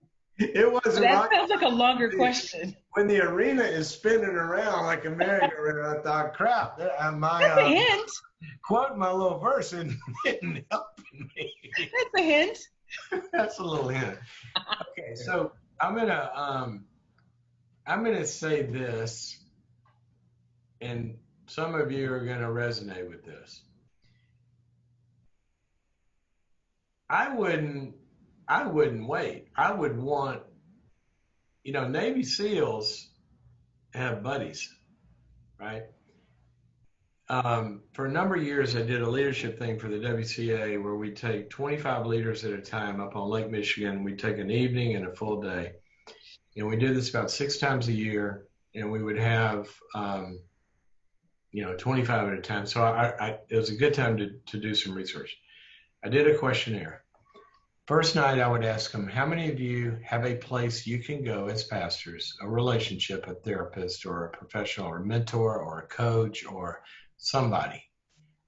sounds like a longer question. When the arena is spinning around like a merry-go-round, I thought, crap, that's a hint. Quoting my little verse isn't helping me. That's a hint. That's a little hint. Okay, so I'm gonna say this, and some of you are gonna resonate with this. I wouldn't wait. I would want, Navy SEALs have buddies, right? For a number of years, I did a leadership thing for the WCA where we take 25 leaders at a time up on Lake Michigan. We take an evening and a full day. And we do this about 6 times a year, and we would have, 25 at a time. So it was a good time to do some research. I did a questionnaire. First night, I would ask them, how many of you have a place you can go as pastors, a relationship, a therapist, or a professional, or a mentor, or a coach, or somebody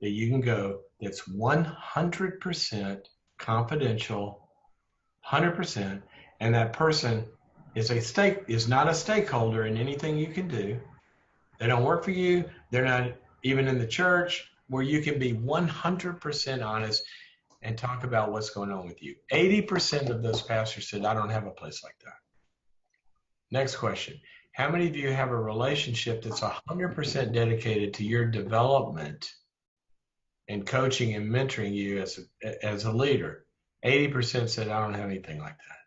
that you can go that's 100% confidential, 100%, and that person is not a stakeholder in anything you can do. They don't work for you. They're not even in the church, where you can be 100% honest. and talk about what's going on with you. 80% of those pastors said, I don't have a place like that. Next question. How many of you have a relationship that's 100% dedicated to your development and coaching and mentoring you as a leader? 80% said, I don't have anything like that.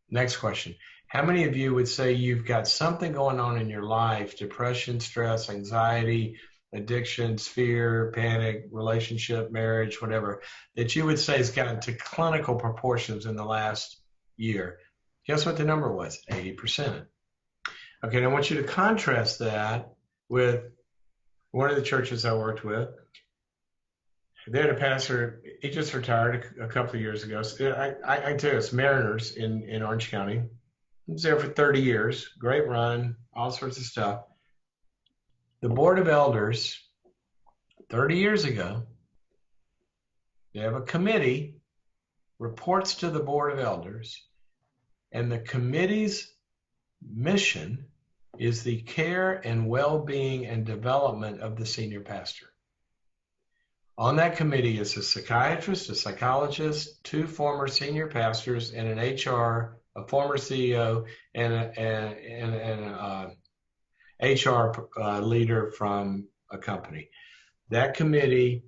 Next question. How many of you would say you've got something going on in your life, depression, stress, anxiety, addictions, fear, panic, relationship, marriage, whatever, that you would say has gotten to clinical proportions in the last year? Guess what the number was? 80%. Okay, and I want you to contrast that with one of the churches I worked with. They had a pastor, he just retired a couple of years ago. So I tell you, it's Mariners in Orange County. He was there for 30 years, great run, all sorts of stuff. The Board of Elders, 30 years ago, they have a committee, reports to the Board of Elders, and the committee's mission is the care and well-being and development of the senior pastor. On that committee is a psychiatrist, a psychologist, 2 former senior pastors, and an HR, a former CEO, and an HR leader from a company. That committee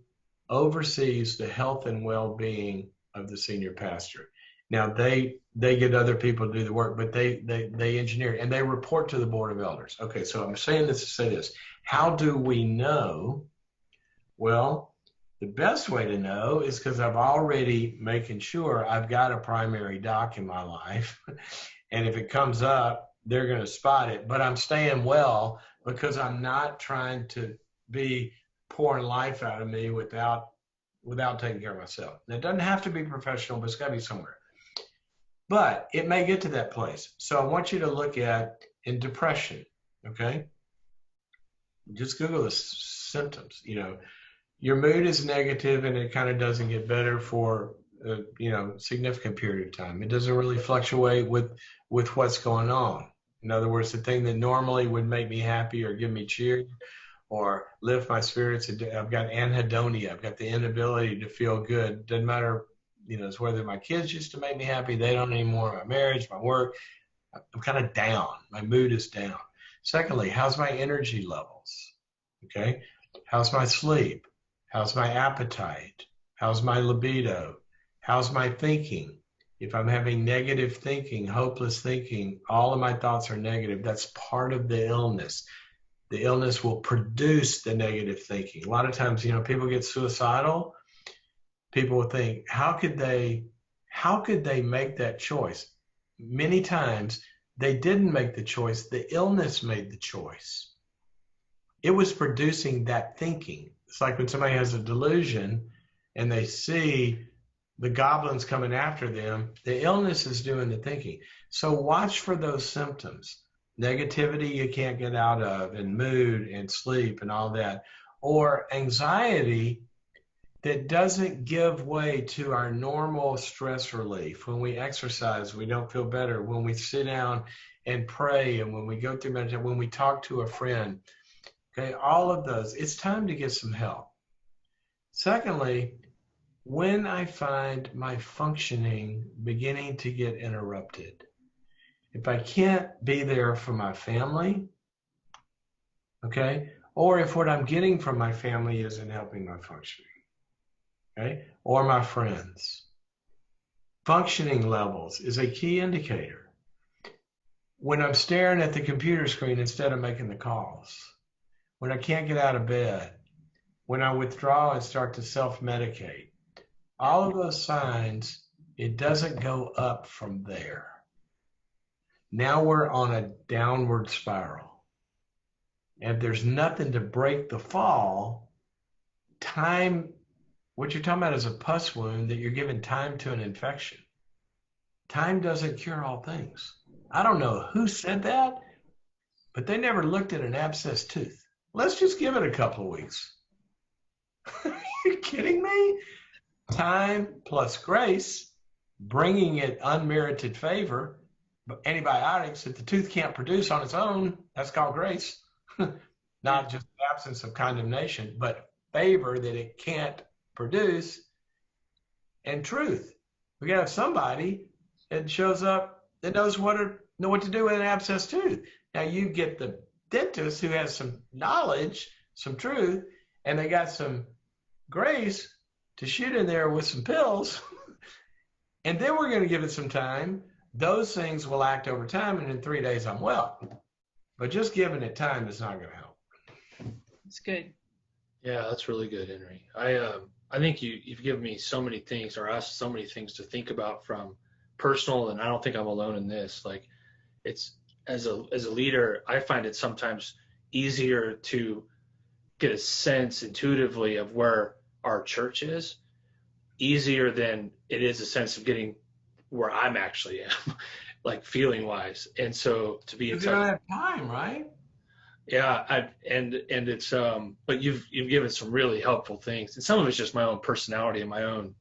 oversees the health and well-being of the senior pastor. Now, they get other people to do the work, but they engineer it, and they report to the Board of Elders. Okay, so I'm saying this to say this. How do we know? Well, the best way to know is because I've already making sure I've got a primary doc in my life. And if it comes up, they're going to spot it. But I'm staying well because I'm not trying to be pouring life out of me without taking care of myself. And it doesn't have to be professional, but it's got to be somewhere. But it may get to that place. So I want you to look at in depression, okay? Just Google the symptoms, Your mood is negative and it kind of doesn't get better for a significant period of time. It doesn't really fluctuate with what's going on. In other words, the thing that normally would make me happy or give me cheer or lift my spirits, I've got anhedonia. I've got the inability to feel good. Doesn't matter, it's whether my kids used to make me happy, they don't anymore. My marriage, my work, I'm kind of down. My mood is down. Secondly, how's my energy levels? Okay, how's my sleep? How's my appetite? How's my libido? How's my thinking? If I'm having negative thinking, hopeless thinking, all of my thoughts are negative. That's part of the illness. The illness will produce the negative thinking. A lot of times, people get suicidal. People will think, how could they make that choice? Many times they didn't make the choice. The illness made the choice. It was producing that thinking. It's like when somebody has a delusion and they see the goblins coming after them, the illness is doing the thinking. So watch for those symptoms. Negativity you can't get out of, and mood and sleep and all that. Or anxiety that doesn't give way to our normal stress relief. When we exercise, we don't feel better. When we sit down and pray, and when we go through meditation, when we talk to a friend, okay, all of those, it's time to get some help. Secondly, when I find my functioning beginning to get interrupted, if I can't be there for my family, okay, or if what I'm getting from my family isn't helping my functioning, okay, or my friends, functioning levels is a key indicator. When I'm staring at the computer screen instead of making the calls, when I can't get out of bed, when I withdraw and start to self-medicate, all of those signs, it doesn't go up from there. Now we're on a downward spiral. And if there's nothing to break the fall, time, what you're talking about is a pus wound that you're giving time to an infection. Time doesn't cure all things. I don't know who said that, but they never looked at an abscessed tooth. Let's just give it a couple of weeks. Are you kidding me? Time plus grace, bringing it unmerited favor, but antibiotics that the tooth can't produce on its own, that's called grace. Not just the absence of condemnation, but favor that it can't produce. and truth. We got to have somebody that shows up that knows what to do with an abscessed tooth. Now you get the dentist who has some knowledge, some truth, and they got some grace to shoot in there with some pills. And then we're going to give it some time. Those things will act over time, and in 3 days I'm well. But just giving it time is not going to help. It's good. Yeah, that's really good, Henry. I think you've given me so many things, or asked so many things to think about from personal, and I don't think I'm alone in this. Like, it's as a leader, I find it sometimes easier to get a sense intuitively of where our church is, easier than it is a sense of getting where I'm actually am, like feeling wise. And so to be in touch, you don't have time, right? yeah, and it's but you've given some really helpful things, and some of it's just my own personality and my own,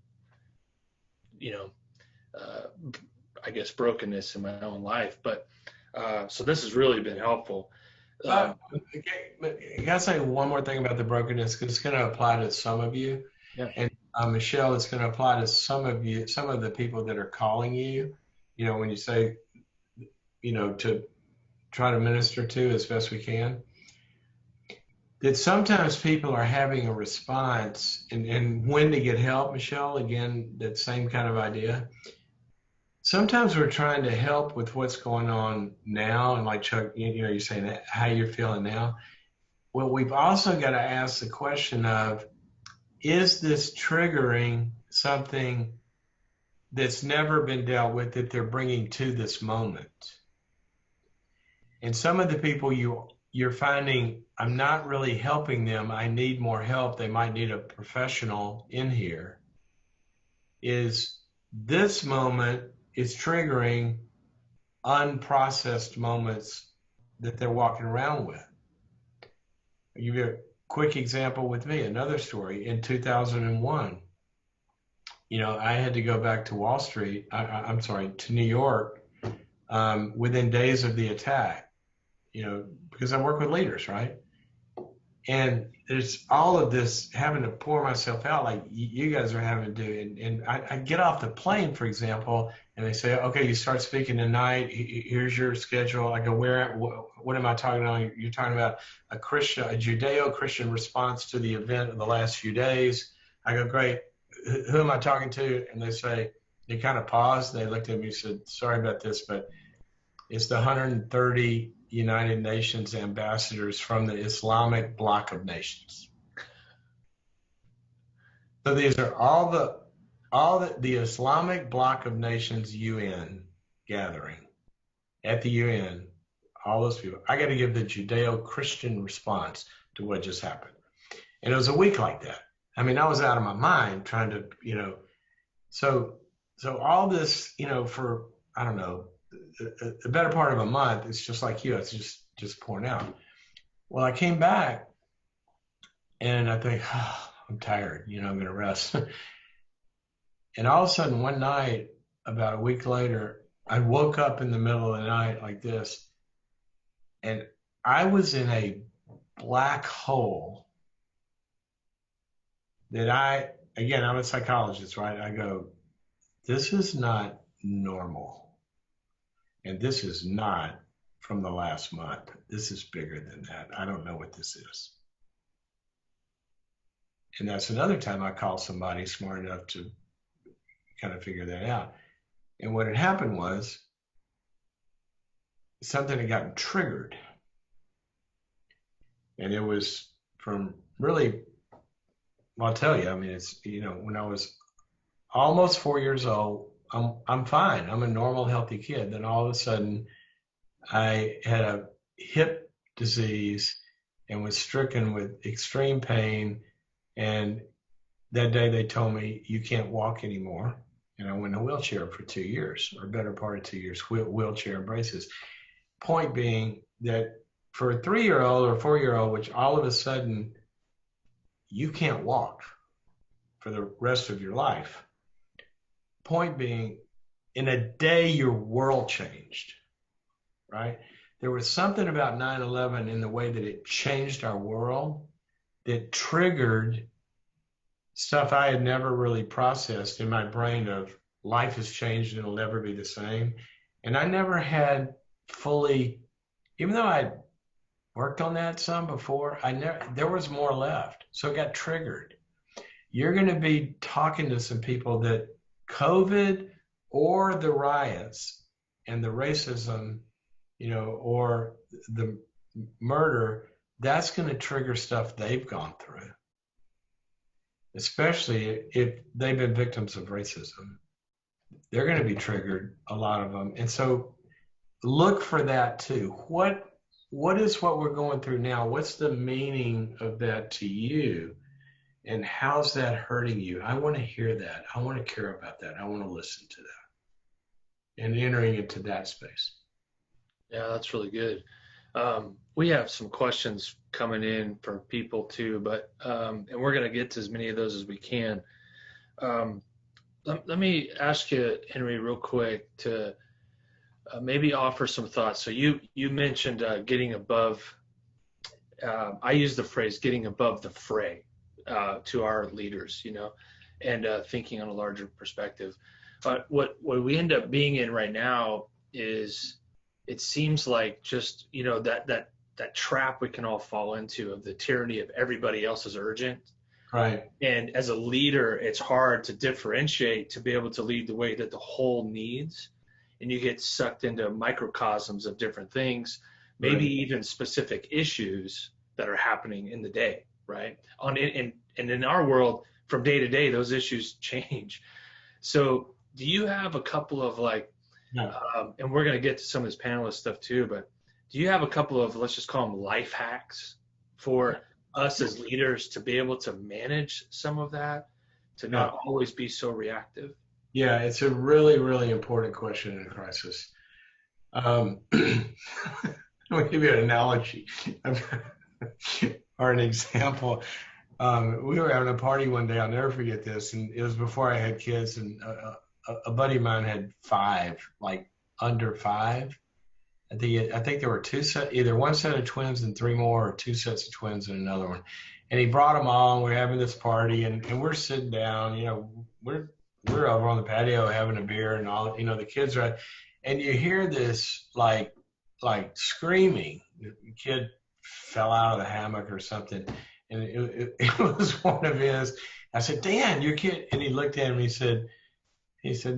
I guess, brokenness in my own life. But so this has really been helpful. I gotta say one more thing about the brokenness, because it's going to apply to some of you. Yeah. And Michelle, it's going to apply to some of you, some of the people that are calling you. When you say, to try to minister to as best we can, that sometimes people are having a response, and when to get help, Michelle, again, that same kind of idea. Sometimes we're trying to help with what's going on now, and like Chuck, you're saying that, how you're feeling now. Well, we've also got to ask the question of, is this triggering something that's never been dealt with that they're bringing to this moment? And some of the people you're finding, I'm not really helping them, I need more help, they might need a professional in here, is this moment is triggering unprocessed moments that they're walking around with. I'll give you a quick example with me, another story. In 2001, I had to go back to Wall Street, to New York, within days of the attack, because I work with leaders, right? And there's all of this having to pour myself out like you guys are having to do. And I get off the plane, for example, and they say, okay, you start speaking tonight. Here's your schedule. I go, what am I talking about? You're talking about a Judeo-Christian response to the event of the last few days. I go, great. Who am I talking to? And they kind of paused. They looked at me and said, sorry about this, but it's the 130 United Nations ambassadors from the Islamic bloc of nations. So these are all the Islamic bloc of nations UN gathering at the UN, all those people. I got to give the Judeo-Christian response to what just happened. And it was a week like that. I mean, I was out of my mind trying to, so all this, for, I don't know, the better part of a month, it's just like you, it's just pouring out. Well, I came back and I think, I'm tired, I'm going to rest. And all of a sudden one night, about a week later, I woke up in the middle of the night like this, and I was in a black hole that I'm a psychologist, right? I go, this is not normal. And this is not from the last month. This is bigger than that. I don't know what this is. And that's another time I called somebody smart enough to kind of figure that out. And what had happened was something had gotten triggered. And it was from really, well, I'll tell you, I mean, it's, when I was almost 4 years old, I'm fine. I'm a normal, healthy kid. Then all of a sudden, I had a hip disease and was stricken with extreme pain. And that day they told me, you can't walk anymore. And I went in a wheelchair for 2 years, or better part of 2 years, wheelchair and braces. Point being that for a 3-year-old or 4-year-old, which all of a sudden you can't walk for the rest of your life. Point being, in a day, your world changed, right? There was something about 9/11 in the way that it changed our world that triggered stuff I had never really processed in my brain of life has changed and it'll never be the same. And I never had fully, even though I worked on that some before, there was more left. So it got triggered. You're going to be talking to some people that COVID or the riots and the racism, or the murder, that's going to trigger stuff they've gone through, especially if they've been victims of racism. They're going to be triggered, a lot of them. And so look for that too. What is what we're going through now? What's the meaning of that to you? And how's that hurting you? I want to hear that. I want to care about that. I want to listen to that. And entering into that space. Yeah, that's really good. We have some questions coming in from people too, but and we're going to get to as many of those as we can. Let me ask you, Henry, real quick to maybe offer some thoughts. So you mentioned getting above. I use the phrase "getting above the fray" to our leaders, and thinking on a larger perspective. But what we end up being in right now is, it seems like just that trap we can all fall into of the tyranny of everybody else is urgent. Right. And as a leader, it's hard to differentiate, to be able to lead the way that the whole needs. And you get sucked into microcosms of different things, maybe right. even specific issues that are happening in the day, right? And in our world, from day to day, those issues change. So do you have a couple of and we're going to get to some of this panelist stuff too, but do you have a couple of, let's just call them life hacks for us as leaders to be able to manage some of that, to not always be so reactive? Yeah, it's a really, really important question in a crisis. Let me give you an analogy or an example. We were having a party one day, I'll never forget this, and it was before I had kids, and a buddy of mine had 5, like under 5. I think there were either one set of twins and 3 more, or 2 sets of twins and another one. And he brought them all, and we're having this party, and we're sitting down, we're over on the patio having a beer and all, the kids are, and you hear this like screaming. The kid fell out of the hammock or something, and it was one of his. I said, Dan, your kid, and he looked at him, he said,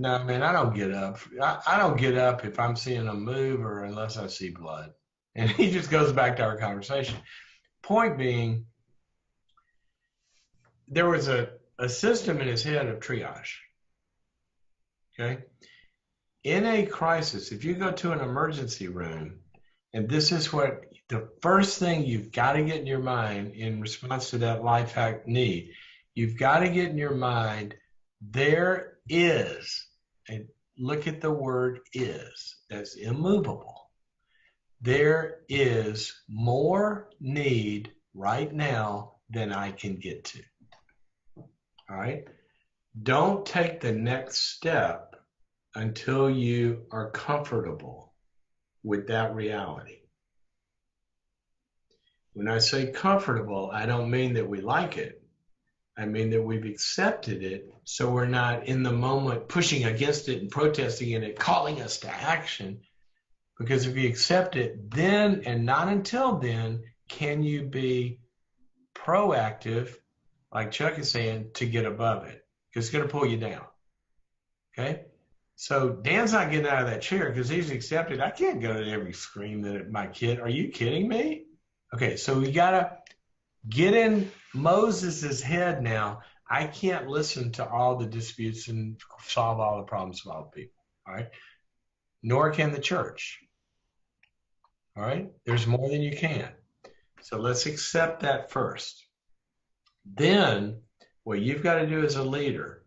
no, man, I don't get up. I don't get up if I'm seeing a move or unless I see blood. And he just goes back to our conversation. Point being, there was a system in his head of triage. Okay? In a crisis, if you go to an emergency room, and this is what the first thing you've got to get in your mind in response to that life hack need, you've got to get in your mind, there is, and look at the word is, that's immovable. There is more need right now than I can get to. All right? Don't take the next step until you are comfortable with that reality. When I say comfortable, I don't mean that we like it. I mean that we've accepted it, so we're not in the moment pushing against it and protesting it, calling us to action. Because if you accept it, then and not until then can you be proactive, like Chuck is saying, to get above it. Because it's going to pull you down. Okay? So Dan's not getting out of that chair because he's accepted. I can't go to every scream that my kid. Are you kidding me? Okay, so we got to get in Moses's head now. I can't listen to all the disputes and solve all the problems of all the people. All right? Nor can the church. All right? There's more than you can. So let's accept that first. Then what you've got to do as a leader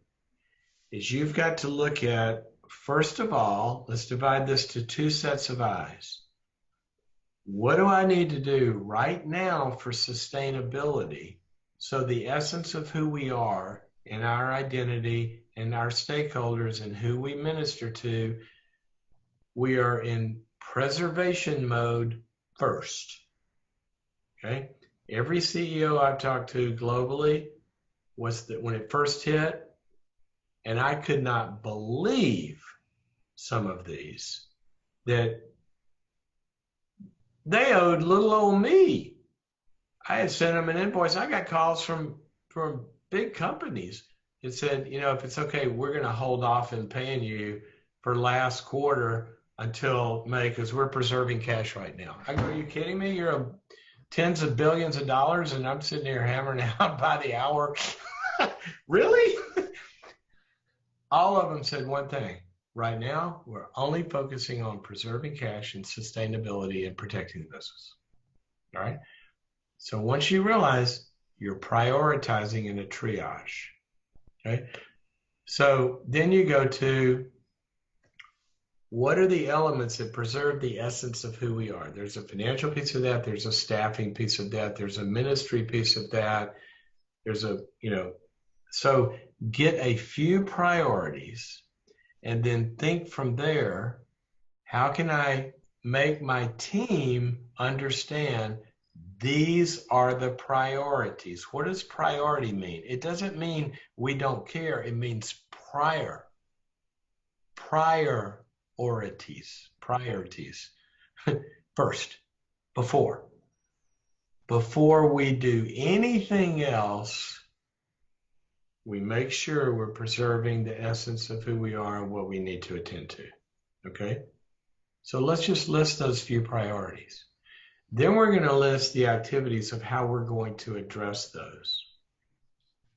is you've got to look at, first of all, let's divide this to 2 sets of eyes. What do I need to do right now for sustainability so the essence of who we are and our identity and our stakeholders and who we minister to, we are in preservation mode first. Okay? Every CEO I've talked to globally, was that when it first hit, and I could not believe some of these, that they owed little old me. I had sent them an invoice. I got calls from big companies that said, if it's okay, we're going to hold off in paying you for last quarter until May because we're preserving cash right now. I go, are you kidding me? You're tens of billions of dollars and I'm sitting here hammering out by the hour. Really? All of them said one thing. Right now, we're only focusing on preserving cash and sustainability and protecting the business. All right? So once you realize you're prioritizing in a triage, okay? So then you go to what are the elements that preserve the essence of who we are? There's a financial piece of that. There's a staffing piece of that. There's a ministry piece of that. There's so get a few priorities and then think from there, how can I make my team understand these are the priorities? What does priority mean? It doesn't mean we don't care. It means priorities. First, before we do anything else, we make sure we're preserving the essence of who we are and what we need to attend to. Okay? So let's just list those few priorities. Then we're going to list the activities of how we're going to address those.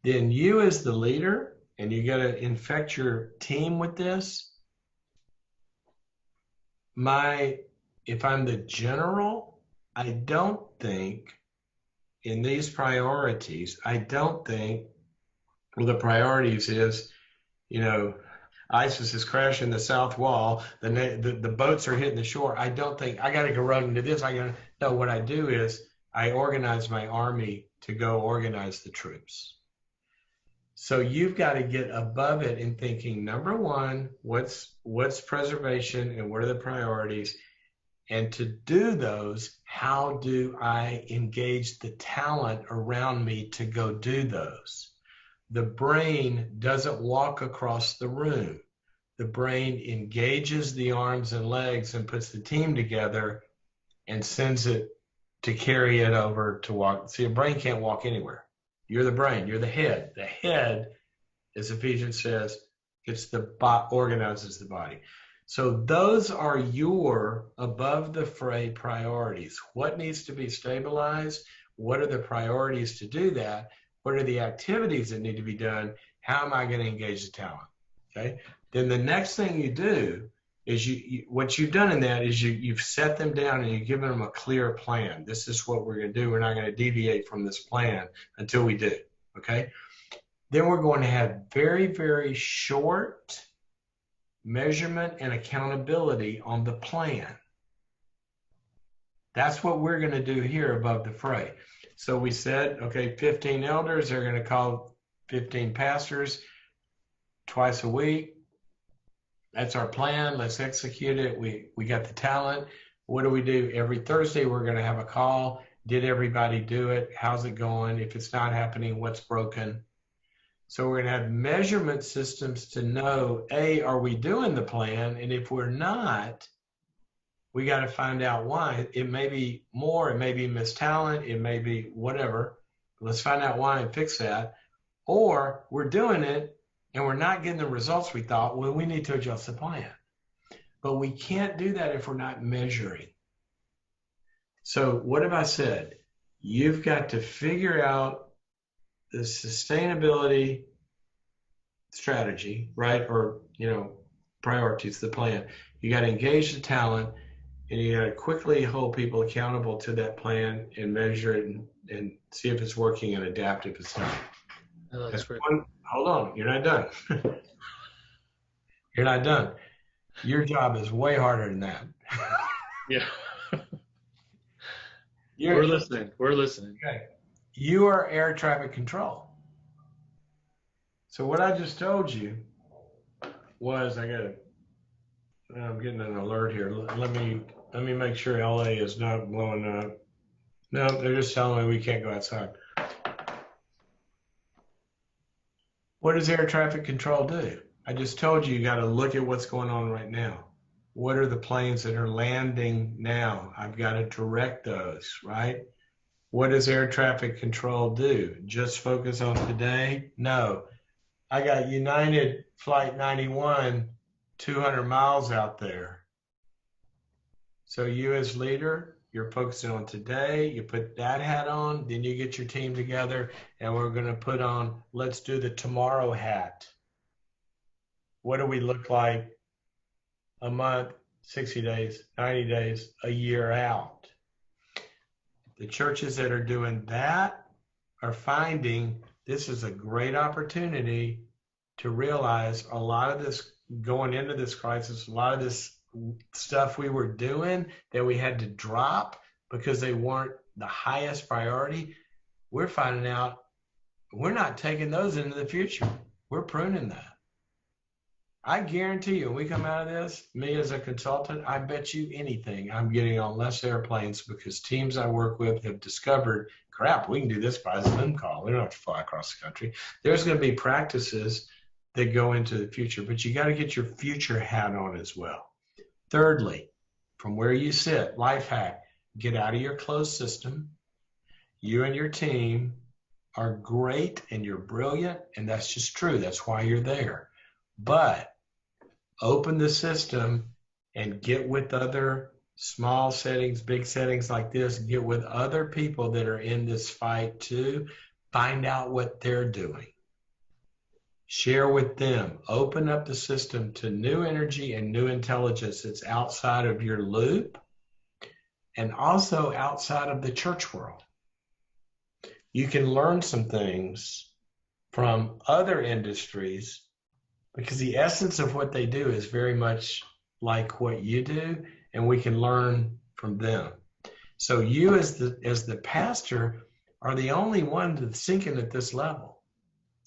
Then you as the leader, and you got to infect your team with this. If I'm the general, I don't think in these priorities, well, the priorities is, ISIS is crashing the south wall. The boats are hitting the shore. I don't think I got to go run into this. No, what I do is I organize my army to go organize the troops. So you've got to get above it in thinking, number one, what's preservation and what are the priorities? And to do those, how do I engage the talent around me to go do those? The brain doesn't walk across the room. The brain engages the arms and legs and puts the team together and sends it to carry it over to walk. See, a brain can't walk anywhere. You're the brain. You're the head. The head, as Ephesians says, organizes the body. So those are your above the fray priorities. What needs to be stabilized? What are the priorities to do that? What are the activities that need to be done? How am I going to engage the talent? Okay. Then the next thing you do is what you've done in that is you've set them down and you've given them a clear plan. This is what we're going to do. We're not going to deviate from this plan until we do. Okay. Then we're going to have very, very short measurement and accountability on the plan. That's what we're going to do here above the fray. So we said, okay, 15 elders, they're going to call 15 pastors twice a week. That's our plan. Let's execute it. We got the talent. What do we do? Every Thursday, we're going to have a call. Did everybody do it? How's it going? If it's not happening, what's broken? So we're going to have measurement systems to know, A, are we doing the plan? And if we're not, we got to find out why. It may be more, it may be missed talent, it may be whatever. Let's find out why and fix that. Or we're doing it and we're not getting the results we thought. Well, we need to adjust the plan. But we can't do that if we're not measuring. So what have I said? You've got to figure out the sustainability strategy, right? Or, priorities, the plan. You got to engage the talent. And you got to quickly hold people accountable to that plan and measure it and see if it's working and adapt if it's not. Oh, that's great. Hold on, you're not done. You're not done. Your job is way harder than that. Yeah. We're listening. Okay. You are air traffic control. So what I just told you was I'm getting an alert here. Let me make sure LA is not blowing up. No, they're just telling me we can't go outside. What does air traffic control do? I just told you, you got to look at what's going on right now. What are the planes that are landing now? I've got to direct those, right? What does air traffic control do? Just focus on today? No. I got United Flight 91, 200 miles out there. So you as leader, you're focusing on today. You put that hat on, then you get your team together, and we're going to put on, let's do the tomorrow hat. What do we look like a month, 60 days, 90 days, a year out? The churches that are doing that are finding this is a great opportunity to realize a lot of this going into this crisis, a lot of this stuff we were doing that we had to drop because they weren't the highest priority. We're finding out we're not taking those into the future. We're pruning that. I guarantee you, when we come out of this, me as a consultant, I bet you anything, I'm getting on less airplanes because teams I work with have discovered, crap, we can do this by Zoom call. We don't have to fly across the country. There's going to be practices that go into the future, but you got to get your future hat on as well. Thirdly, from where you sit, life hack, get out of your closed system. You and your team are great and you're brilliant, and that's just true. That's why you're there. But open the system and get with other small settings, big settings like this. Get with other people that are in this fight too. Find out what they're doing. Share with them. Open up the system to new energy and new intelligence that's outside of your loop and also outside of the church world. You can learn some things from other industries because the essence of what they do is very much like what you do, and we can learn from them. So you as the pastor are the only one that's sinking at this level.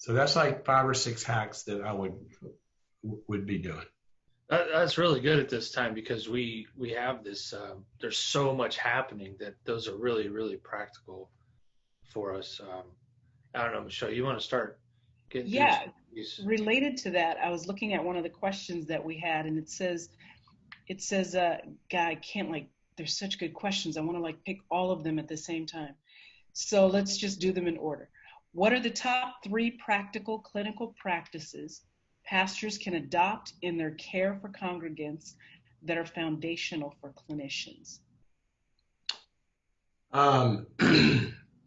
So that's like 5 or 6 hacks that I would be doing. That's really good at this time because we have this, there's so much happening that those are really, really practical for us. I don't know, Michelle, you want to start getting these? Related to that, I was looking at one of the questions that we had, and it says, I can't there's such good questions. I want to pick all of them at the same time. So let's just do them in order. What are the top 3 practical clinical practices pastors can adopt in their care for congregants that are foundational for clinicians?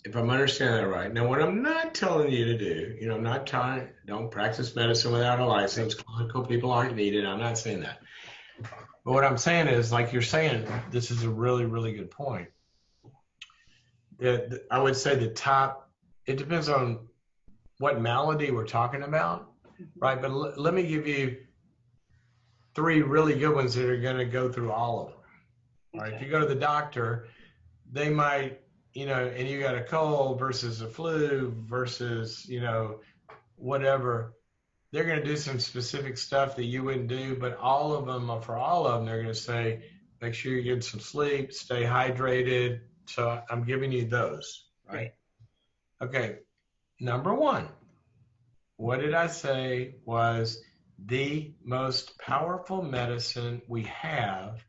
If I'm understanding that right. Now, what I'm not telling you to do, I'm not telling, don't practice medicine without a license. Clinical people aren't needed. I'm not saying that. But what I'm saying is, like you're saying, this is a really, really good point. I would say the top, it depends on what malady we're talking about, right? But let me give you 3 really good ones that are going to go through all of them. All right. If you go to the doctor, they might, and you got a cold versus a flu versus, whatever, they're going to do some specific stuff that you wouldn't do, but all of them, for all of them, they're going to say, make sure you get some sleep, stay hydrated. So I'm giving you those, right? Okay. Number 1, what did I say was the most powerful medicine we have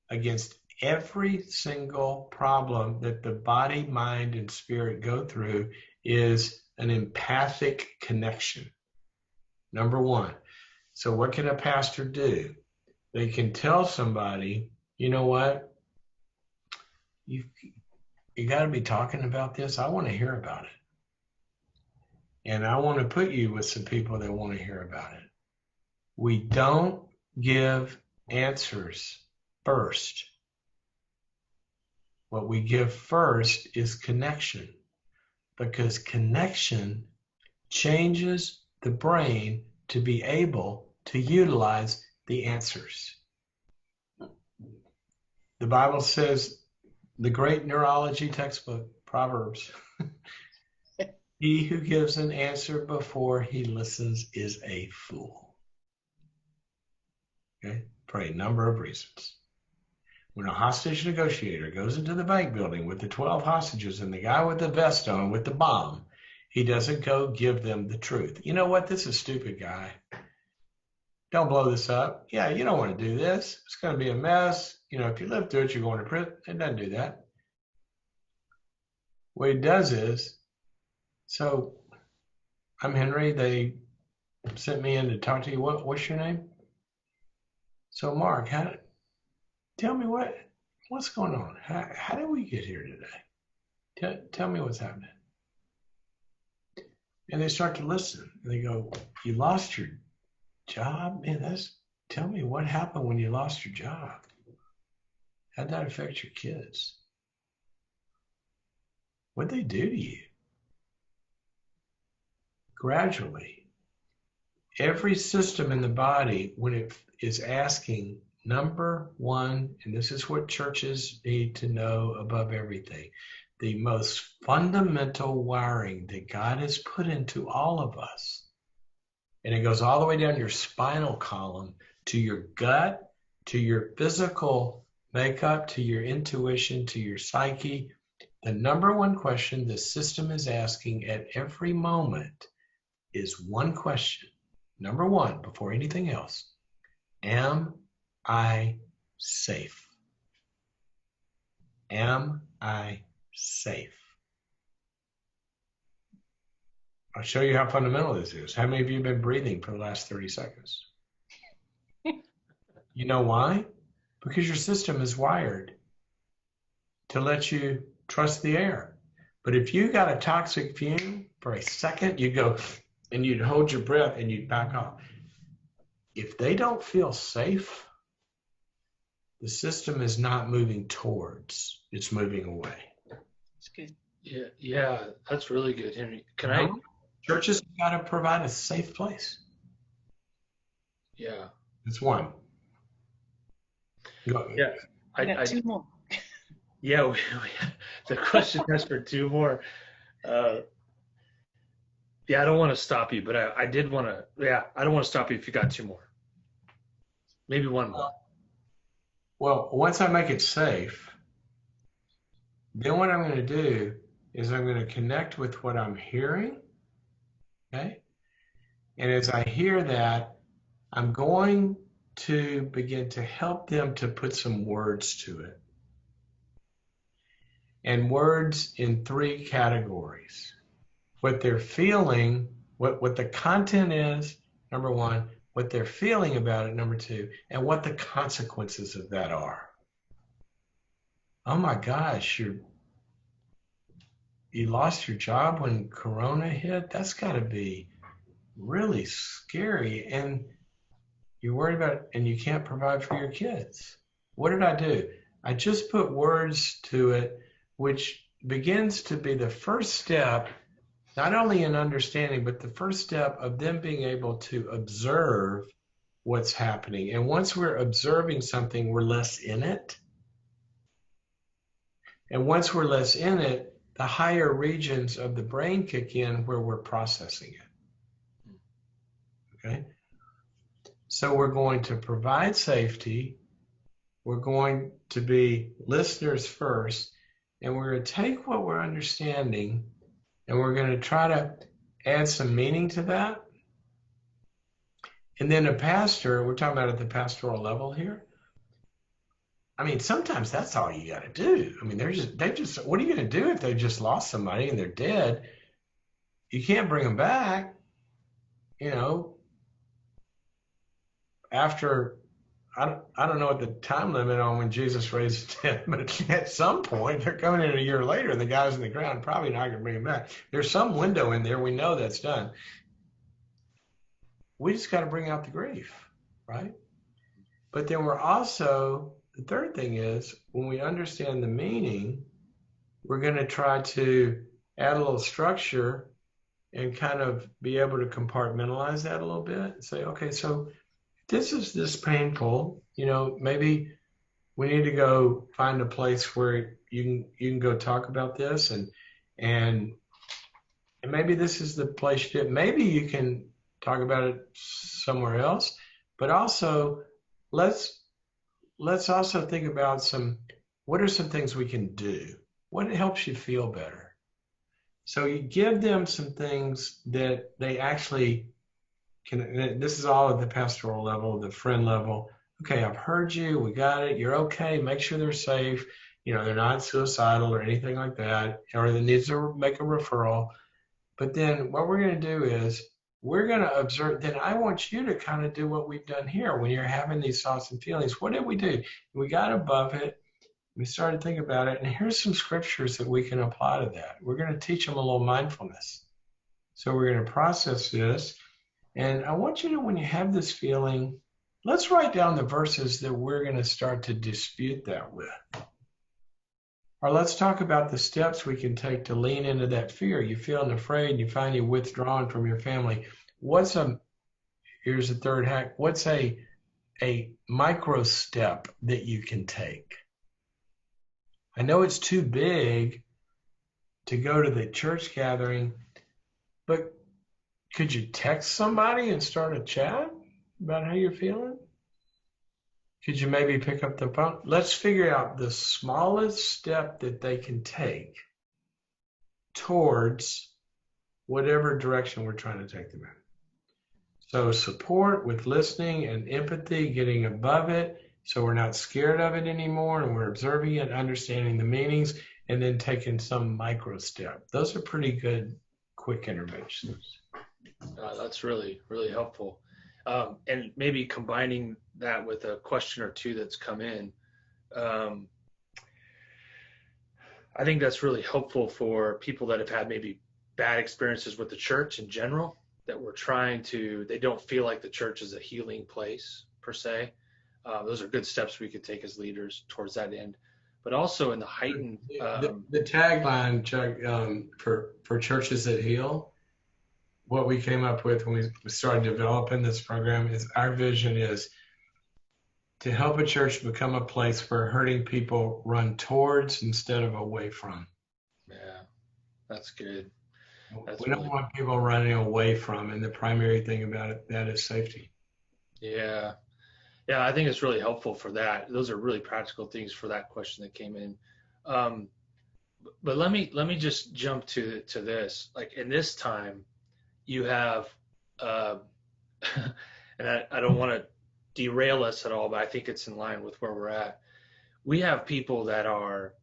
against every single problem that the body, mind, and spirit go through is an empathic connection. Number 1. So what can a pastor do? They can tell somebody, you know what? You got to be talking about this. I want to hear about it. And I want to put you with some people that want to hear about it. We don't give answers first. What we give first is connection, because connection changes the brain to be able to utilize the answers. The Bible says, the great neurology textbook, Proverbs, he who gives an answer before he listens is a fool. Okay, for a number of reasons. When a hostage negotiator goes into the bank building with the 12 hostages and the guy with the vest on with the bomb, He doesn't go give them the truth. You know what? This is stupid, guy. Don't blow this up. Yeah, you don't want to do this. It's going to be a mess. You know, if you live through it, you're going to prison. It doesn't do that. What he does is, so I'm Henry. They sent me in to talk to you. What's your name? So Mark, tell me what's going on? How did we get here today? Tell me what's happening. And they start to listen. And they go, you lost your job? Man, tell me what happened when you lost your job. How'd that affect your kids? What'd they do to you? Gradually, every system in the body, when it is asking, number one, and this is what churches need to know above everything, the most fundamental wiring that God has put into all of us, and it goes all the way down your spinal column to your gut, to your physical makeup, to your intuition, to your psyche. The number one question the system is asking at every moment is one question. Number one, before anything else, am I safe? Am I safe? I'll show you how fundamental this is. How many of you have been breathing for the last 30 seconds? You know why? Because your system is wired to let you trust the air. But if you got a toxic fume for a second, you go and you'd hold your breath and you'd back off. If they don't feel safe, the system is not moving towards, it's moving away. That's good. Yeah, that's really good, Henry. Churches have got to provide a safe place. Yeah. It's one. Yeah. I got two more. Yeah, the question is for two more. Yeah, I don't want to stop you, but I did want to. Yeah, I don't want to stop you if you got two more. Maybe one more. Well, once I make it safe, then what I'm going to do is I'm going to connect with what I'm hearing. Okay? And as I hear that, I'm going to begin to help them to put some words to it. And words in three categories. What they're feeling, what the content is, number one, what they're feeling about it, number two, and what the consequences of that are. Oh my gosh, you lost your job when Corona hit? That's got to be really scary. And you're worried about it and you can't provide for your kids. What did I do? I just put words to it, which begins to be the first step, not only in understanding, but the first step of them being able to observe what's happening. And once we're observing something, we're less in it. And once we're less in it, the higher regions of the brain kick in where we're processing it. Okay? So we're going to provide safety. We're going to be listeners first. And we're going to take what we're understanding and we're going to try to add some meaning to that. And then a pastor, we're talking about at the pastoral level here. I mean, sometimes that's all you got to do. I mean, what are you going to do if they just lost somebody and they're dead? You can't bring them back, after, I don't know what the time limit on when Jesus raised the dead, but at some point, they're coming in a year later and the guy's in the ground, probably not going to bring him back. There's some window in there. We know that's done. We just got to bring out the grief, right? But then we're also, the third thing is, when we understand the meaning, we're going to try to add a little structure and kind of be able to compartmentalize that a little bit and say, okay, so this is this painful, maybe we need to go find a place where you can go talk about this and maybe this is the place you did. Maybe you can talk about it somewhere else, but also let's also think about what are some things we can do? What helps you feel better? So you give them some things that they actually can. This is all at the pastoral level, the friend level. Okay, I've heard you. We got it. You're okay. Make sure they're safe. They're not suicidal or anything like that, or they need to make a referral. But then what we're going to do is we're going to observe. Then I want you to kind of do what we've done here when you're having these thoughts and feelings. What did we do? We got above it. We started to think about it. And here's some scriptures that we can apply to that. We're going to teach them a little mindfulness. So we're going to process this. And I want you to, when you have this feeling, let's write down the verses that we're going to start to dispute that with. Or let's talk about the steps we can take to lean into that fear. You're feeling afraid, you find you're withdrawn from your family. Here's a third hack. What's a micro step that you can take? I know it's too big to go to the church gathering, but could you text somebody and start a chat about how you're feeling? Could you maybe pick up the phone? Let's figure out the smallest step that they can take towards whatever direction we're trying to take them in. So support with listening and empathy, getting above it, so we're not scared of it anymore, and we're observing it, understanding the meanings, and then taking some micro step. Those are pretty good, quick interventions. That's really, really helpful. And maybe combining that with a question or two that's come in. I think that's really helpful for people that have had maybe bad experiences with the church in general, that they don't feel like the church is a healing place per se. Those are good steps we could take as leaders towards that end. But also in the heightened... the tagline, Chuck, for churches that heal, what we came up with when we started developing this program is our vision is to help a church become a place where hurting people run towards instead of away from. Yeah, that's good. We don't want people running away from, and the primary thing about it, that is safety. Yeah. Yeah, I think it's really helpful for that. Those are really practical things for that question that came in. But let me just jump to this. Like in this time, you have, and I don't want to derail us at all, but I think it's in line with where we're at. We have people that are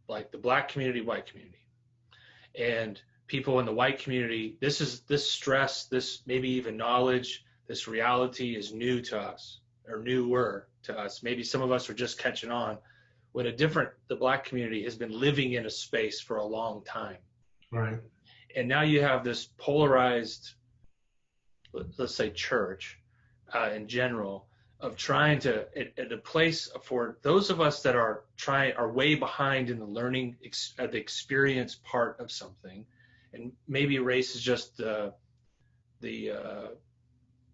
like the Black community, white community, and people in the white community. This stress, this maybe even knowledge, this reality is new to us, or newer to us. Maybe some of us are just catching on when the Black community has been living in a space for a long time. Right. And now you have this polarized, let's say, church in general, of trying to, at a place for those of us that are way behind in the learning, the experience part of something. And maybe race is just the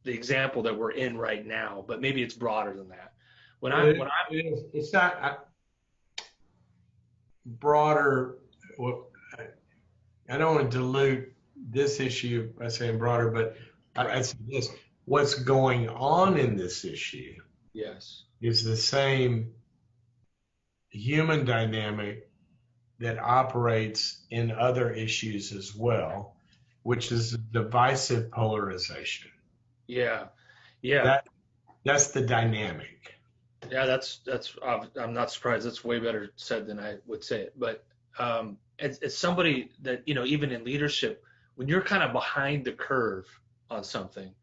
example that we're in right now, but maybe it's broader than that. It's not broader. I don't want to dilute this issue by saying broader, but I say this: what's going on in this issue, yes, is the same human dynamic that operates in other issues as well, which is divisive polarization. Yeah. That's the dynamic. Yeah, that's. I'm not surprised. That's way better said than I would say it. But as somebody that, even in leadership, when you're kind of behind the curve on something,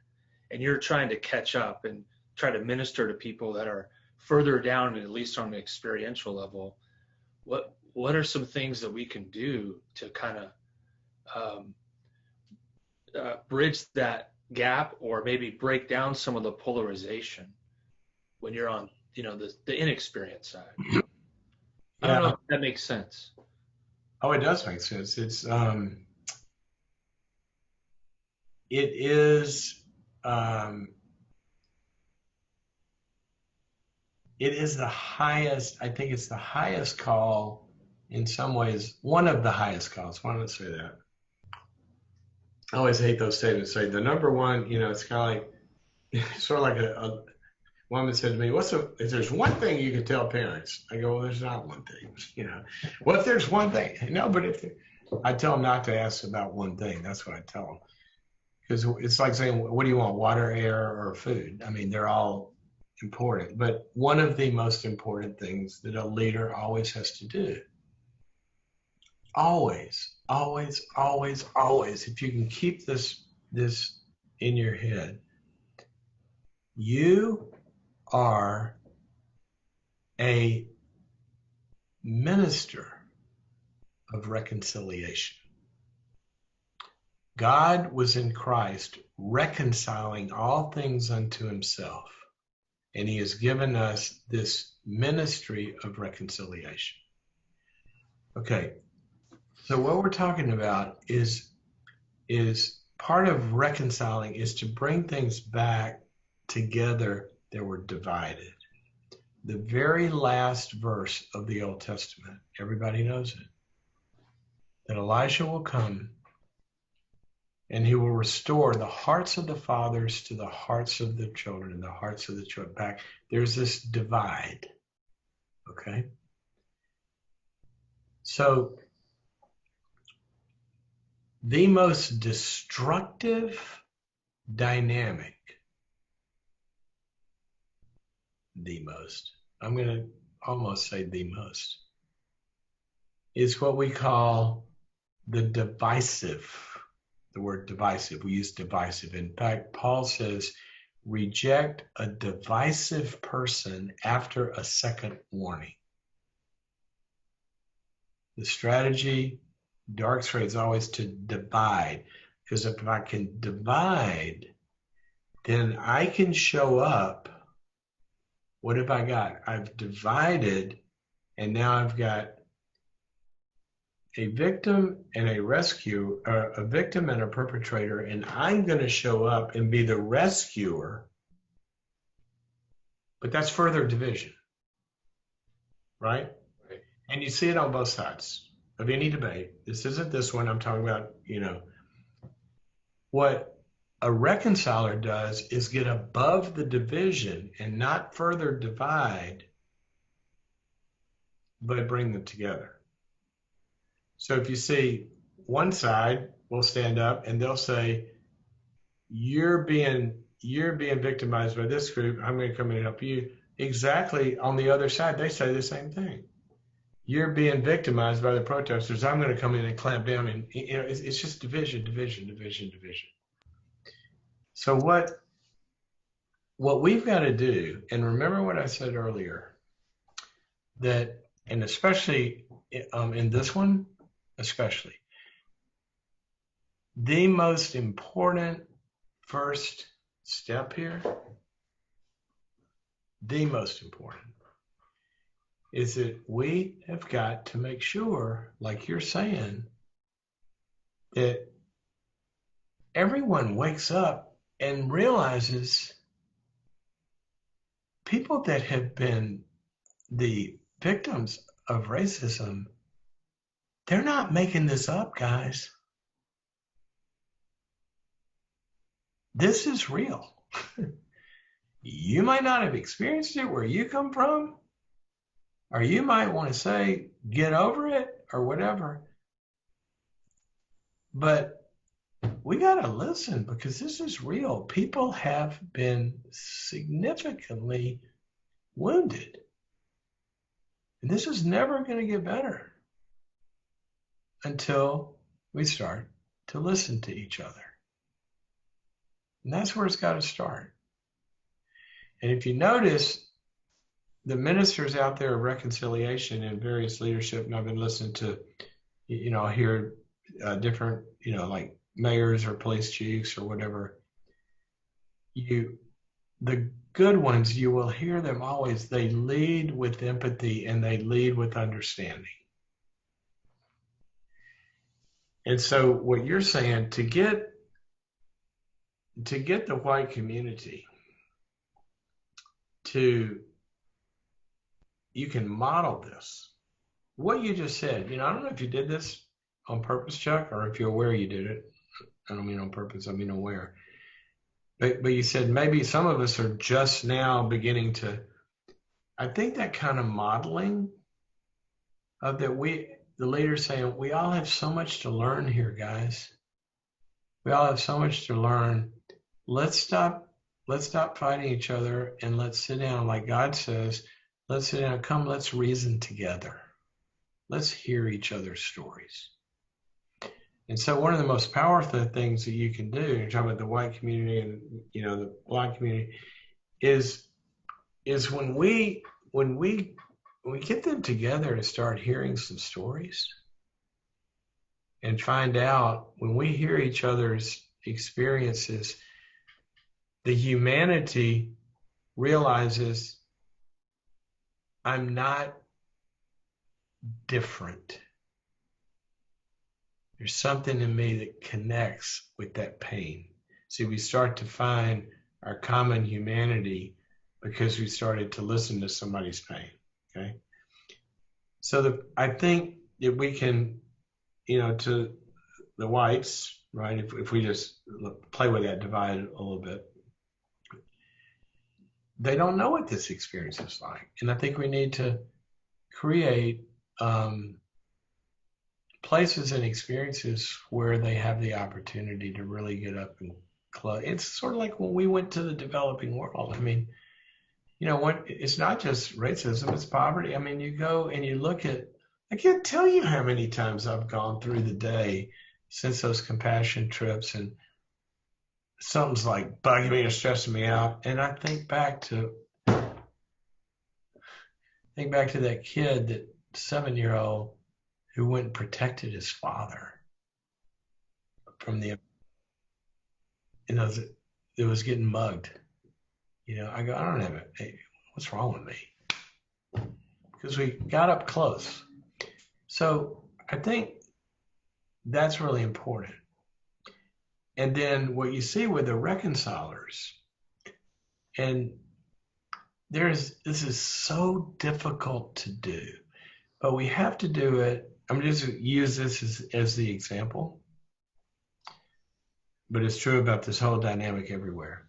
and you're trying to catch up and try to minister to people that are further down, at least on the experiential level, what are some things that we can do to kind of bridge that gap, or maybe break down some of the polarization when you're on, the inexperienced side? I don't know if that makes sense. Oh, it does make sense. It is the highest, I think it's the highest call, in some ways, one of the highest calls. Why don't I say that? I always hate those statements. Say the number one, it's kind of like, sort of like a woman said to me, if there's one thing you can tell parents? I go, well, there's not one thing, Well, if there's one thing, no, but I tell them not to ask about one thing. That's what I tell them. Because it's like saying, what do you want, water, air, or food? I mean, they're all important. But one of the most important things that a leader always has to do, always, always, always, always, if you can keep this in your head, you are a minister of reconciliation. God was in Christ reconciling all things unto himself, and he has given us this ministry of reconciliation. Okay, so what we're talking about is part of reconciling is to bring things back together that were divided. The very last verse of the Old Testament, everybody knows it, that Elijah will come and he will restore the hearts of the fathers to the hearts of the children and the hearts of the children back. There's this divide, okay? So the most destructive dynamic, I'm going to almost say the most, is what we call the divisive. The word divisive, we use divisive. In fact, Paul says, reject a divisive person after a second warning. The strategy, dark trade, is always to divide. Because if I can divide, then I can show up. What have I got? I've divided, and now I've got a victim and a rescue, a victim and a perpetrator, and I'm going to show up and be the rescuer. But that's further division, right? Right. And you see it on both sides of any debate. This isn't this one. I'm talking about, what a reconciler does is get above the division and not further divide, but bring them together. So if you see one side will stand up and they'll say, you're being victimized by this group, I'm going to come in and help you. Exactly on the other side, they say the same thing. You're being victimized by the protesters, I'm going to come in and clamp down. And it's just division. So what we've got to do, and remember what I said earlier, that, and especially in this one, especially, the most important first step here, the most important, is that we have got to make sure, like you're saying, that everyone wakes up and realizes people that have been the victims of racism, they're not making this up, guys. This is real. You might not have experienced it where you come from, or you might want to say, get over it, or whatever. But we got to listen, because this is real. People have been significantly wounded. And this is never going to get better until we start to listen to each other. And that's where it's got to start. And if you notice, the ministers out there of reconciliation in various leadership, and I've been listening to, I hear different, like mayors or police chiefs or whatever, the good ones, you will hear them always, they lead with empathy and they lead with understanding. And so what you're saying, to get the white community you can model this. What you just said, I don't know if you did this on purpose, Chuck, or if you're aware you did it. I don't mean on purpose, I mean aware. But you said maybe some of us are just now beginning to, I think that kind of modeling of that the leader saying, we all have so much to learn here, guys. We all have so much to learn. Let's stop fighting each other, and let's sit down, like God says, let's sit down, come, let's reason together. Let's hear each other's stories. And so one of the most powerful things that you can do, you're talking about the white community and, you know, the Black community, is when we get them together and start hearing some stories and find out, when we hear each other's experiences, the humanity realizes, I'm not different. There's something in me that connects with that pain. See, we start to find our common humanity because we started to listen to somebody's pain. Okay. So I think that we can, you know, to the whites, right? If we just play with that divide a little bit, they don't know what this experience is like. And I think we need to create places and experiences where they have the opportunity to really get up and close. It's sort of like when we went to the developing world. I mean, you know, it's not just racism, it's poverty. I mean, you go and you look at, I can't tell you how many times I've gone through the day since those compassion trips, and something's like bugging me or stressing me out. And I think back to that kid, that 7-year-old who went and protected his father from the, you know, that was getting mugged. You know, I go, I don't have it. Hey, what's wrong with me? Because we got up close. So I think that's really important. And then what you see with the reconcilers, and this is so difficult to do, but we have to do it. I'm just use this as the example, but it's true about this whole dynamic everywhere.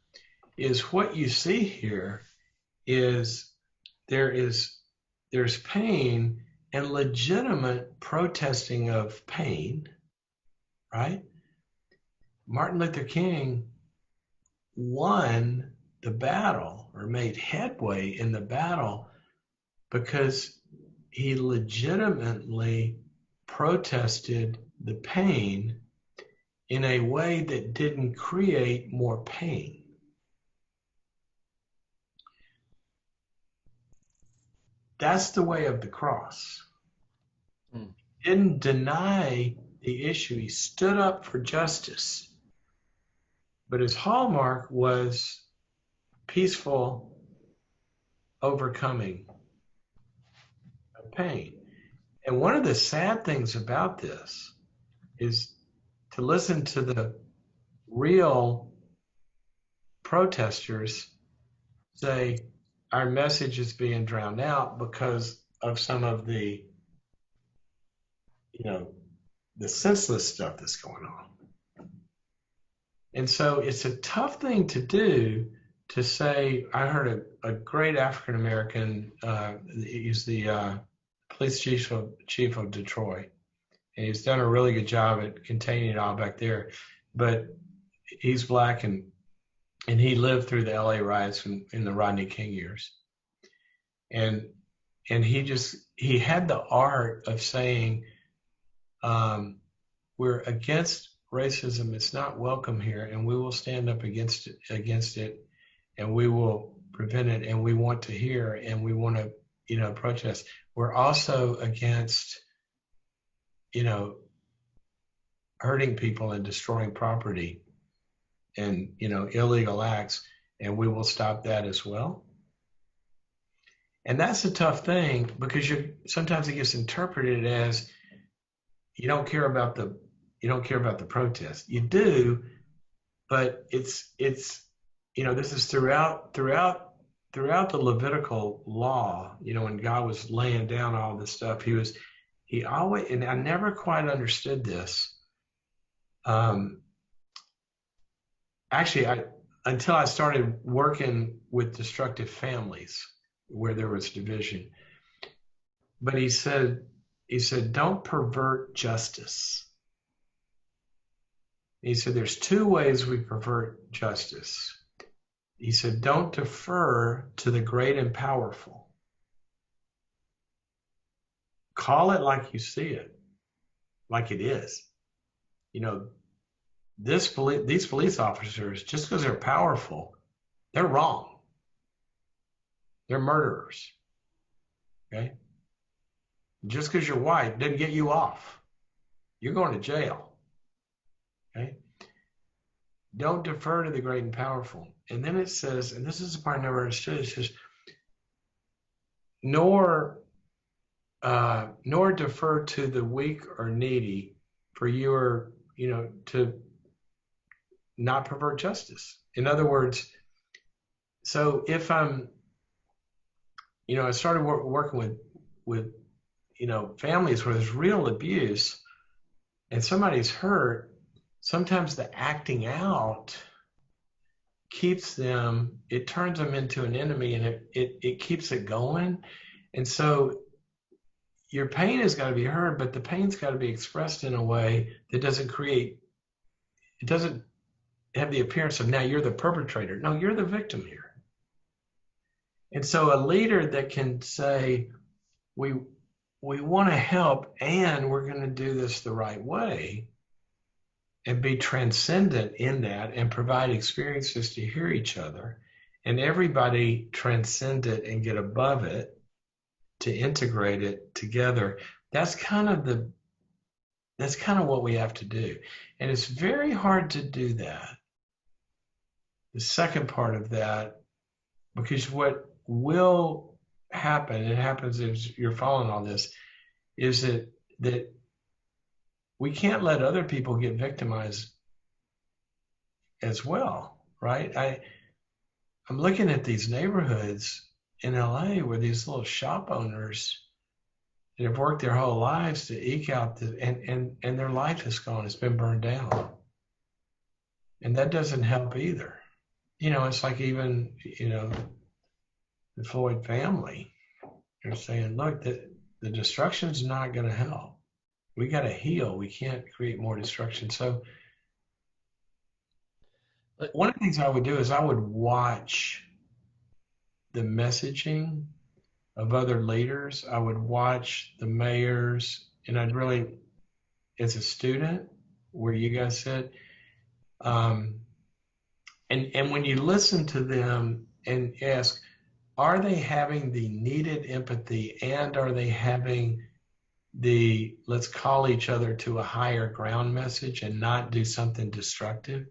Is what you see here is there's pain and legitimate protesting of pain, right? Martin Luther King won the battle, or made headway in the battle, because he legitimately protested the pain in a way that didn't create more pain. That's the way of the cross. He didn't deny the issue. He stood up for justice. But his hallmark was peaceful overcoming of pain. And one of the sad things about this is to listen to the real protesters say, our message is being drowned out because of some of the, you know, the senseless stuff that's going on. And so it's a tough thing to do, to say. I heard a great African American, he's the police chief of Detroit, and he's done a really good job at containing it all back there. But he's Black, and he lived through the LA riots in the Rodney King years. And he had the art of saying, we're against racism. It's not welcome here, and we will stand up against it, and we will prevent it, and we want to hear, and we want to, you know, protest. We're also against, you know, hurting people and destroying property and, you know, illegal acts, and we will stop that as well. And that's a tough thing, because sometimes it gets interpreted as you don't care about the protest. You do, but it's you know, this is throughout the Levitical law. You know, when God was laying down all this stuff, he always, and I never quite understood this. Actually, until I started working with destructive families where there was division. But he said, he said, don't pervert justice. He said, there's two ways we pervert justice. He said, don't defer to the great and powerful. Call it like you see it, like it is. You know, these police officers, just because they're powerful, they're wrong. They're murderers. Okay? Just because you're white doesn't get you off. You're going to jail. Okay? Don't defer to the great and powerful. And then it says, and this is the part I never understood, it says, nor defer to the weak or needy, for you are, to not pervert justice. In other words, so if I'm, I started working with families where there's real abuse and somebody's hurt, sometimes the acting out keeps them, it turns them into an enemy, and it keeps it going. And so your pain has got to be heard, but the pain's got to be expressed in a way that doesn't have the appearance of, now you're the perpetrator. No, you're the victim here. And so a leader that can say, we want to help, and we're going to do this the right way, and be transcendent in that, and provide experiences to hear each other, and everybody transcend it and get above it to integrate it together. That's kind of what we have to do. And it's very hard to do that. The second part of that, because what will happen, it happens as you're following all this, is that we can't let other people get victimized as well, right? I'm looking at these neighborhoods in LA where these little shop owners that have worked their whole lives to eke out and their life is gone. It's been burned down. And that doesn't help either. It's like even, the Floyd family, they're saying, look, the destruction's not going to help. We got to heal. We can't create more destruction. So one of the things I would do is I would watch the messaging of other leaders. I would watch the mayors, and I'd really, as a student, where you guys sit, and when you listen to them and ask, are they having the needed empathy, and are they having the let's call each other to a higher ground message and not do something destructive?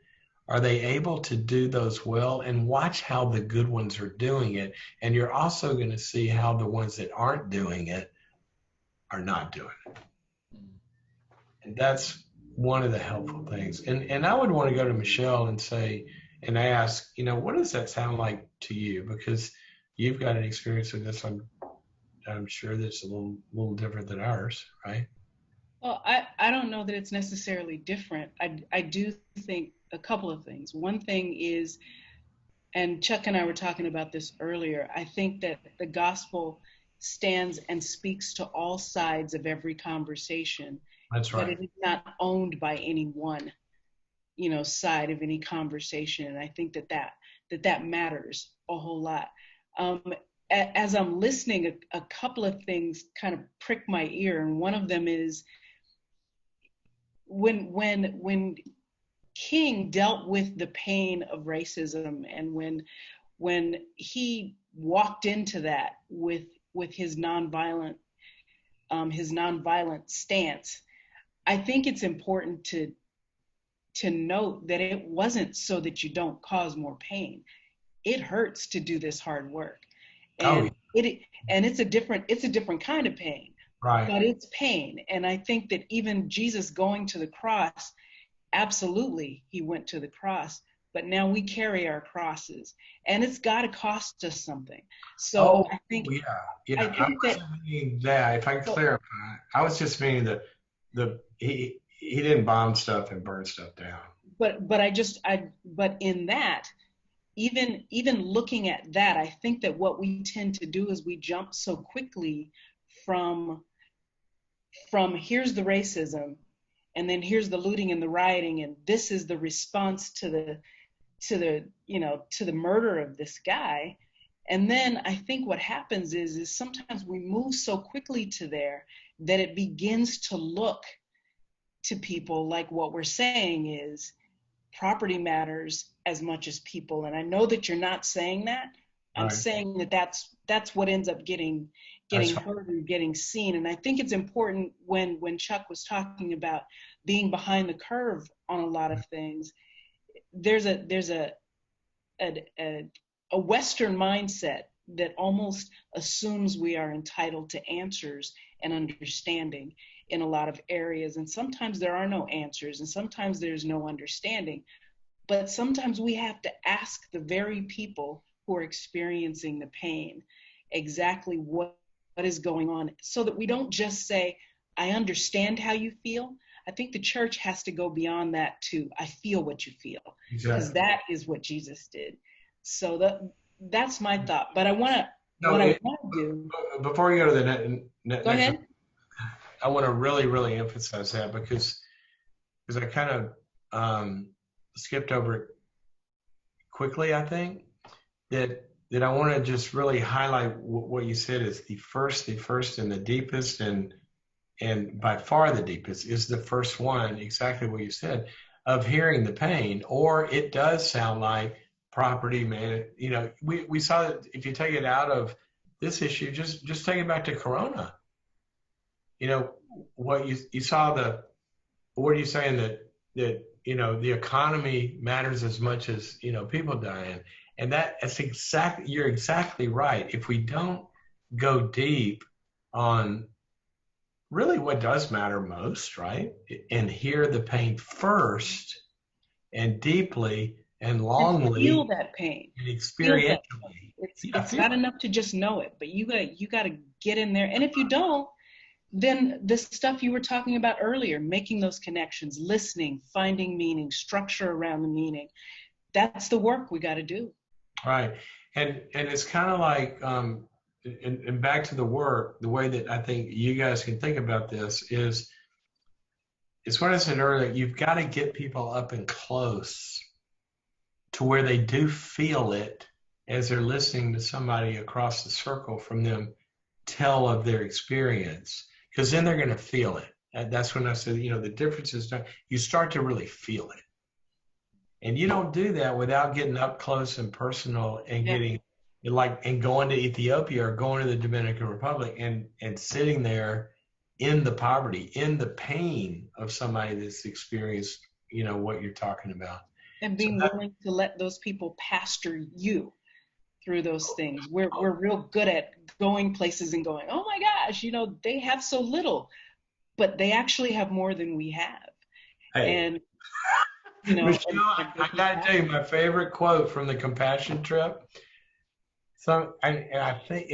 Are they able to do those well? And watch how the good ones are doing it. And you're also going to see how the ones that aren't doing it are not doing it. And that's one of the helpful things. And I would want to go to Michelle and say, and ask, what does that sound like to you? Because you've got an experience with this. I'm sure that's a little different than ours, right? Well, I don't know that it's necessarily different. I do think a couple of things. One thing is, and Chuck and I were talking about this earlier, I think that the gospel stands and speaks to all sides of every conversation. That's right. But it is not owned by any one, side of any conversation. And I think that matters a whole lot. As I'm listening, a couple of things kind of prick my ear, and one of them is when King dealt with the pain of racism, and when he walked into that with his nonviolent stance, I think it's important to note that it wasn't so that you don't cause more pain. It hurts to do this hard work. And it's a different kind of pain, right? But it's pain. And I think that even Jesus going to the cross, absolutely, he went to the cross, but now we carry our crosses, and it's got to cost us something. So I think, I wasn't meaning that. If I can clarify, I was just meaning that he didn't bomb stuff and burn stuff down. But in that, even looking at that, I think that what we tend to do is we jump so quickly from from here's the racism, and then here's the looting and the rioting, and this is the response to the murder of this guy. And then I think what happens is sometimes we move so quickly to there that it begins to look to people like what we're saying is property matters as much as people. And I know that you're not saying that. I'm Right. saying that that's what ends up getting heard and getting seen. And I think it's important when Chuck was talking about being behind the curve on a lot of things. There's a Western mindset that almost assumes we are entitled to answers and understanding in a lot of areas. And sometimes there are no answers, and sometimes there's no understanding. But sometimes we have to ask the very people who are experiencing the pain exactly what is going on, so that we don't just say, I understand how you feel. I think the church has to go beyond that to, I feel what you feel, because that is what Jesus did. So that's my thought. But I want to do. Before you go to the next ahead. I want to really, really emphasize that because I kind of skipped over it quickly. I think that I want to just really highlight what you said is the first and the deepest and by far the deepest is the first one, exactly what you said, of hearing the pain. Or it does sound like property, man. You know, we saw that if you take it out of this issue, just take it back to Corona. You know, what you saw what are you saying that, you know, the economy matters as much as, you know, people dying. And you're exactly right. If we don't go deep on really what does matter most, right? And hear the pain first and deeply and longly. And feel that pain. And experientially. It's not enough to just know it, but you gotta get in there. And if you don't, then the stuff you were talking about earlier, making those connections, listening, finding meaning, structure around the meaning, that's the work we got to do. Right. And it's kind of like, and back to the work, the way that I think you guys can think about this is, it's what I said earlier, you've got to get people up and close to where they do feel it as they're listening to somebody across the circle from them tell of their experience, because then they're going to feel it. And that's when I said, you know, the difference is you start to really feel it. And you don't do that without getting up close and personal and getting and going to Ethiopia or going to the Dominican Republic and sitting there in the poverty, in the pain of somebody that's experienced, you know, what you're talking about. And being willing to let those people pastor you through those things. We're real good at going places and going, oh my gosh, you know, they have so little, but they actually have more than we have. Hey. And you know, Michelle, I gotta tell you my favorite quote from the compassion trip. So I think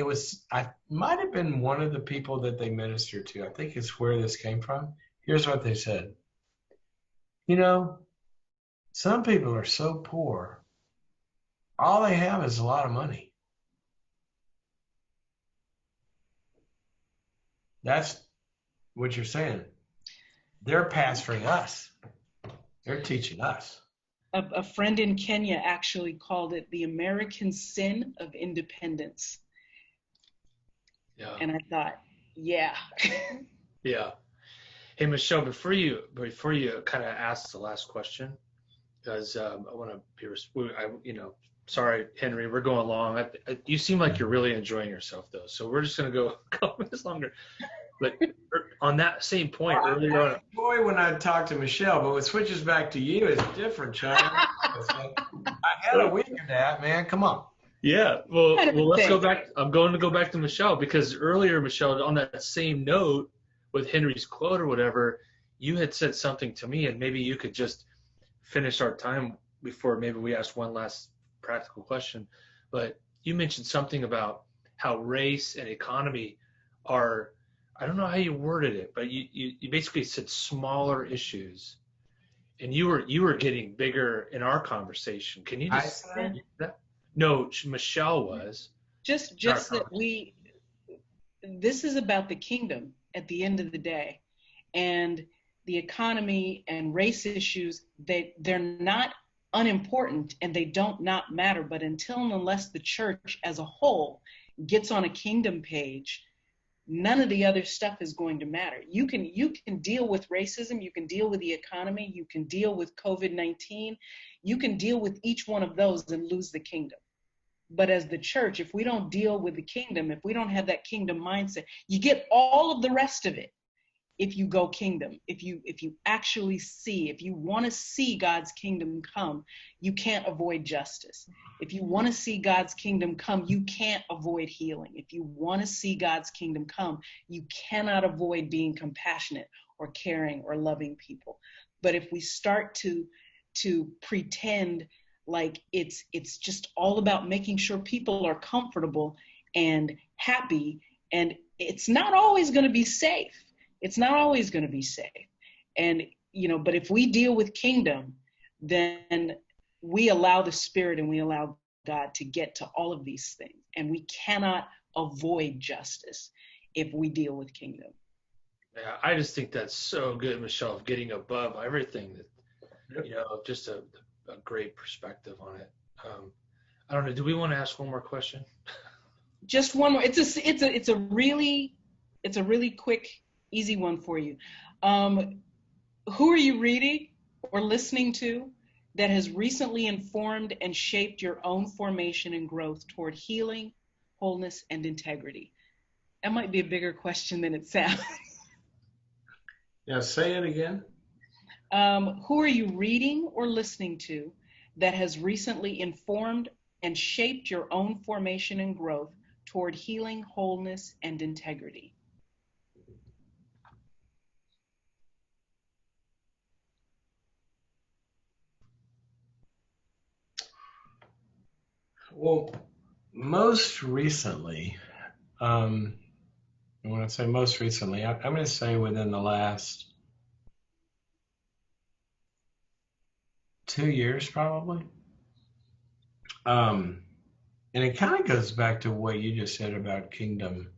I might have been one of the people that they ministered to. I think it's where this came from. Here's what they said. You know, some people are so poor, all they have is a lot of money. That's what you're saying. They're pastoring us. They're teaching us. A friend in Kenya actually called it the American sin of independence. Yeah. And I thought, yeah. Yeah. Hey, Michelle, before you kind of ask the last question, because I want to be, sorry, Henry, we're going long. You seem like you're really enjoying yourself, though. So we're just going to go a couple minutes longer. But on that same point earlier on. I enjoy when I talk to Michelle, but when it switches back to you, it's different, Chuck. I had a week of that, man. Come on. Yeah. Well, let's go back. I'm going to go back to Michelle, because earlier, Michelle, on that same note with Henry's quote or whatever, you had said something to me, and maybe you could just finish our time before maybe we ask one last practical question. But you mentioned something about how race and economy are, I don't know how you worded it, but you basically said smaller issues, and you were getting bigger in our conversation. Can you just say that? No, Michelle was. Just that this is about the kingdom. at the end of the day. And the economy and race issues, they're not unimportant and they don't not matter, but until and unless the church as a whole gets on a kingdom page, none of the other stuff is going to matter. You can deal with racism, you can deal with the economy, you can deal with COVID-19, you can deal with each one of those and lose the kingdom. But as the church, if we don't deal with the kingdom, if we don't have that kingdom mindset, you get all of the rest of it. If you go kingdom, if you actually see, if you want to see God's kingdom come, you can't avoid justice. If you want to see God's kingdom come, you can't avoid healing. If you want to see God's kingdom come, you cannot avoid being compassionate or caring or loving people. But if we start to pretend like it's just all about making sure people are comfortable and happy, and it's not always going to be safe. It's not always going to be safe. And, but if we deal with kingdom, then we allow the Spirit and we allow God to get to all of these things. And we cannot avoid justice if we deal with kingdom. Yeah, I just think that's so good, Michelle, of getting above everything that, just a great perspective on it. I don't know. Do we want to ask one more question? Just one more. It's a really quick, easy one for you. Who are you reading or listening to that has recently informed and shaped your own formation and growth toward healing, wholeness, and integrity? That might be a bigger question than it sounds. Yeah, say it again. Who are you reading or listening to that has recently informed and shaped your own formation and growth toward healing, wholeness, and integrity? Well, most recently, when I say most recently, I'm going to say within the last 2 years, probably. And it kind of goes back to what you just said about kingdom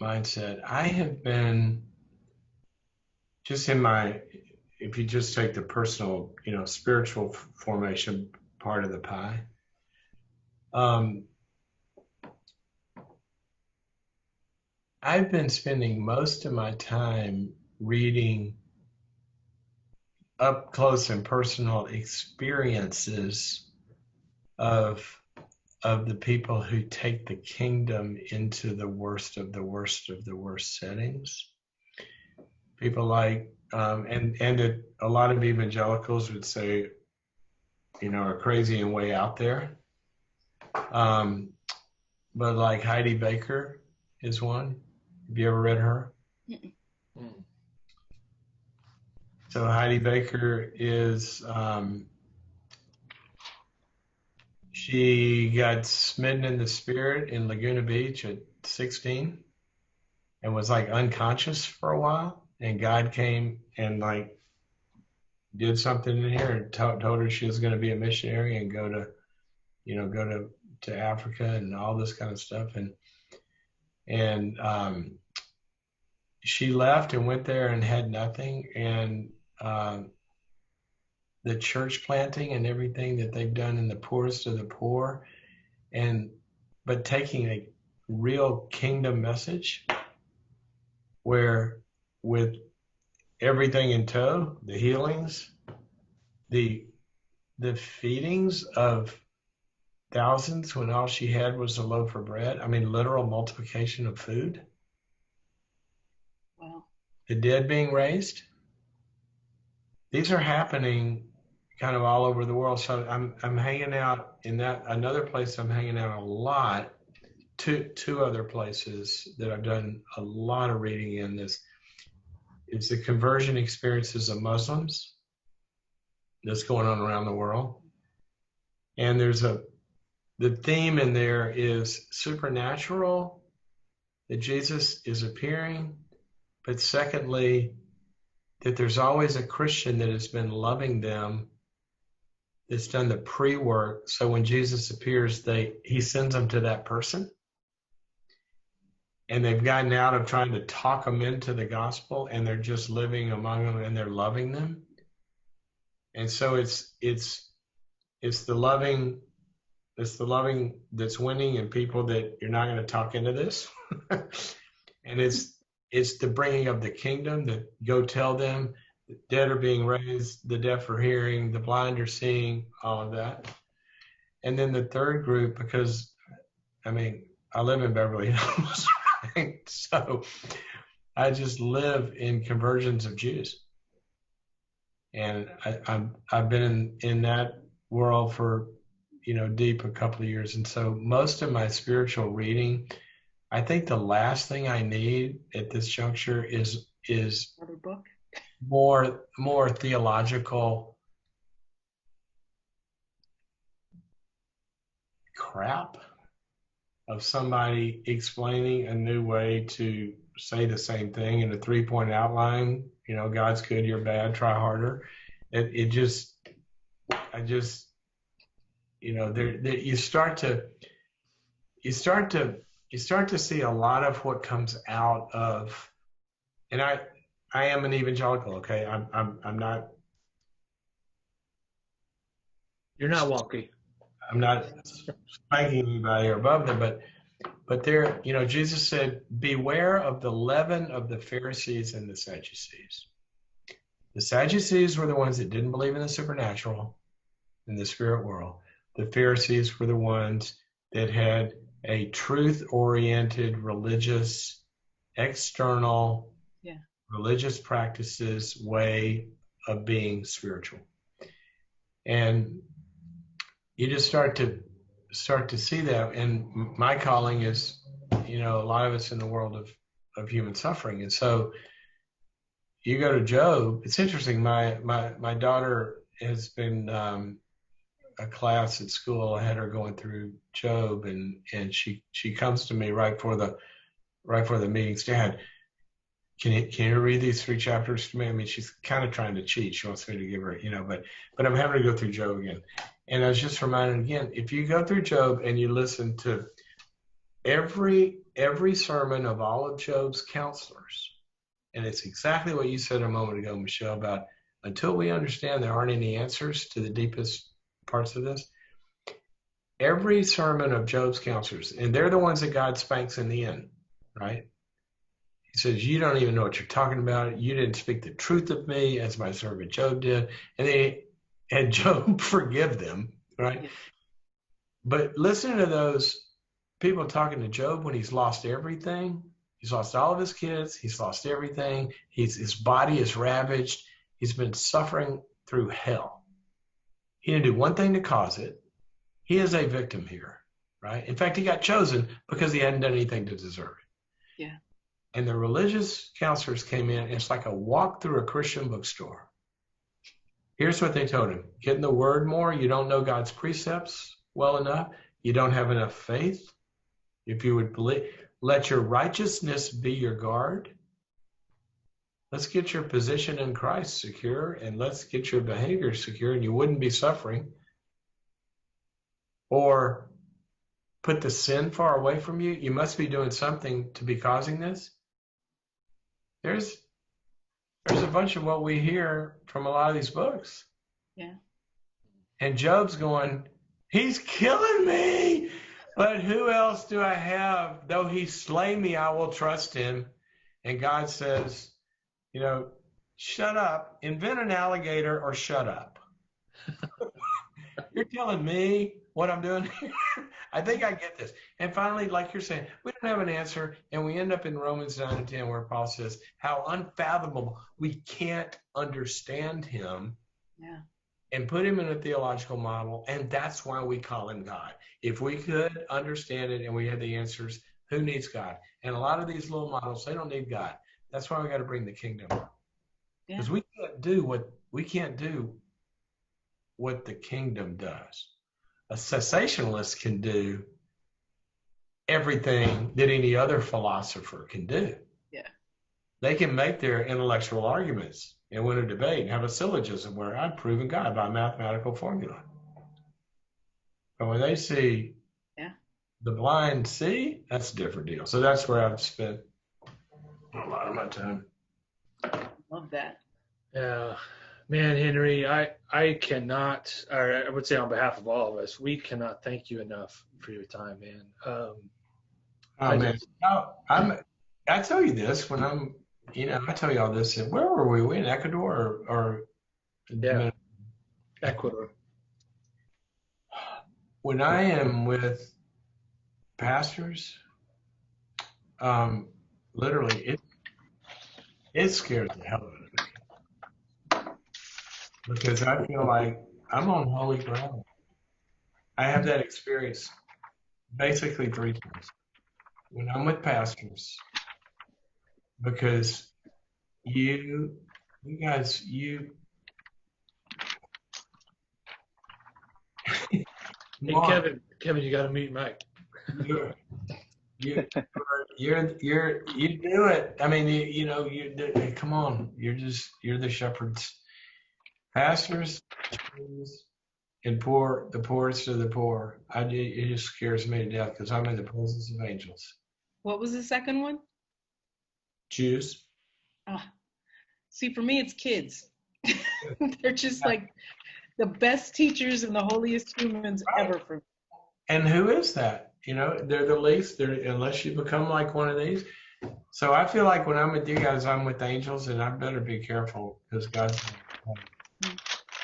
mindset. I have been just if you just take the personal, spiritual formation part of the pie, I've been spending most of my time reading up close and personal experiences of the people who take the kingdom into the worst of the worst of the worst settings. People like, and a lot of evangelicals would say, are crazy and way out there. But like Heidi Baker is one. Have you ever read her? Mm-mm. So Heidi Baker is, she got smitten in the spirit in Laguna Beach at 16 and was like unconscious for a while. And God came and did something in here and told her she was going to be a missionary and go to Africa and all this kind of stuff. And she left and went there and had nothing. And the church planting and everything that they've done in the poorest of the poor, but taking a real kingdom message where with everything in tow, the healings, the feedings of thousands when all she had was a loaf of bread. I mean, literal multiplication of food. Wow. The dead being raised. These are happening kind of all over the world. So I'm hanging out in that. Another place I'm hanging out a lot. Two other places that I've done a lot of reading in this. It's the conversion experiences of Muslims that's going on around the world. And the theme in there is supernatural, that Jesus is appearing, but secondly, that there's always a Christian that has been loving them, that's done the pre-work. So when Jesus appears, he sends them to that person. and they've gotten out of trying to talk them into the gospel, and they're just living among them and they're loving them. And so it's the loving that's winning, and people that you're not going to talk into this. And it's the bringing of the kingdom, that go tell them the dead are being raised, the deaf are hearing, the blind are seeing, all of that. And then the third group, because I mean, I live in Beverly Hills, right? So I just live in conversions of Jews. And I've been in that world for, deep a couple of years. And so most of my spiritual reading, I think the last thing I need at this juncture is Another book. more theological crap of somebody explaining a new way to say the same thing in a 3-point outline. God's good, you're bad, try harder. You start to see a lot of what comes out of, and I am an evangelical, okay? I'm not. You're not wonky. I'm not spanking anybody or above them, but there, Jesus said, beware of the leaven of the Pharisees and the Sadducees. The Sadducees were the ones that didn't believe in the supernatural, in the spirit world. The Pharisees were the ones that had a truth-oriented, religious, external, religious practices way of being spiritual. And you just start to see that. And my calling is, a lot of it's in the world of human suffering. And so you go to Job. It's interesting. My daughter has been a class at school. I had her going through Job, and she comes to me right before the meetings. Dad, can you read these 3 chapters to me? I mean, she's kind of trying to cheat. She wants me to give her, but I'm having to go through Job again. And I was just reminded again, if you go through Job and you listen to every sermon of all of Job's counselors, and it's exactly what you said a moment ago, Michelle, about until we understand there aren't any answers to the deepest parts of this. Every sermon of Job's counselors, and they're the ones that God spanks in the end, right? He says, you don't even know what you're talking about. You didn't speak the truth of me as my servant Job did. And they had Job forgive them, right? But listen to those people talking to Job when he's lost everything. He's lost all of his kids. He's lost everything. His body is ravaged. He's been suffering through hell. He didn't do one thing to cause it. He is a victim here, right? In fact, he got chosen because he hadn't done anything to deserve it. Yeah. And the religious counselors came in. It's like a walk through a Christian bookstore. Here's what they told him. Get in the word more. You don't know God's precepts well enough. You don't have enough faith. If you would believe, let your righteousness be your guard. Let's get your position in Christ secure, and let's get your behavior secure, and you wouldn't be suffering. Or put the sin far away from you. You must be doing something to be causing this. There's a bunch of what we hear from a lot of these books. Yeah. And Job's going, he's killing me, but who else do I have? Though he slay me, I will trust him. And God says, shut up, invent an alligator or shut up. You're telling me what I'm doing here? I think I get this. And finally, like you're saying, we don't have an answer, and we end up in Romans 9 and 10 where Paul says how unfathomable, we can't understand him. Yeah. And put him in a theological model, and that's why we call him God. If we could understand it and we had the answers, who needs God? And a lot of these little models, they don't need God. That's why we got to bring the kingdom. Because we can't do what the kingdom does. A cessationalist can do everything that any other philosopher can do. Yeah. They can make their intellectual arguments and win a debate and have a syllogism where I've proven God by a mathematical formula. But when they see the blind see, that's a different deal. So that's where I've spent a lot of my time. Love that. Yeah, man, Henry, I cannot, or I would say on behalf of all of us, we cannot thank you enough for your time, man. Oh I man, just, I tell you this when I tell you all this. Where were we? We in Ecuador or yeah, Ecuador. when I am with pastors, literally it scares the hell out of me because I feel like I'm on holy ground. I have that experience basically 3 times when I'm with pastors because you guys, Hey, Mark, Kevin, you got to mute Mike. you're, you you do it. I mean, come on, you're the shepherds, pastors, and the poorest of the poor. It just scares me to death because I'm in the presence of angels. What was the second one? Jews. Ah, see, for me, it's kids. They're just like the best teachers and the holiest humans ever for me. And who is that? They're the least. Unless you become like one of these. So I feel like when I'm with you guys, I'm with angels, and I better be careful because God's.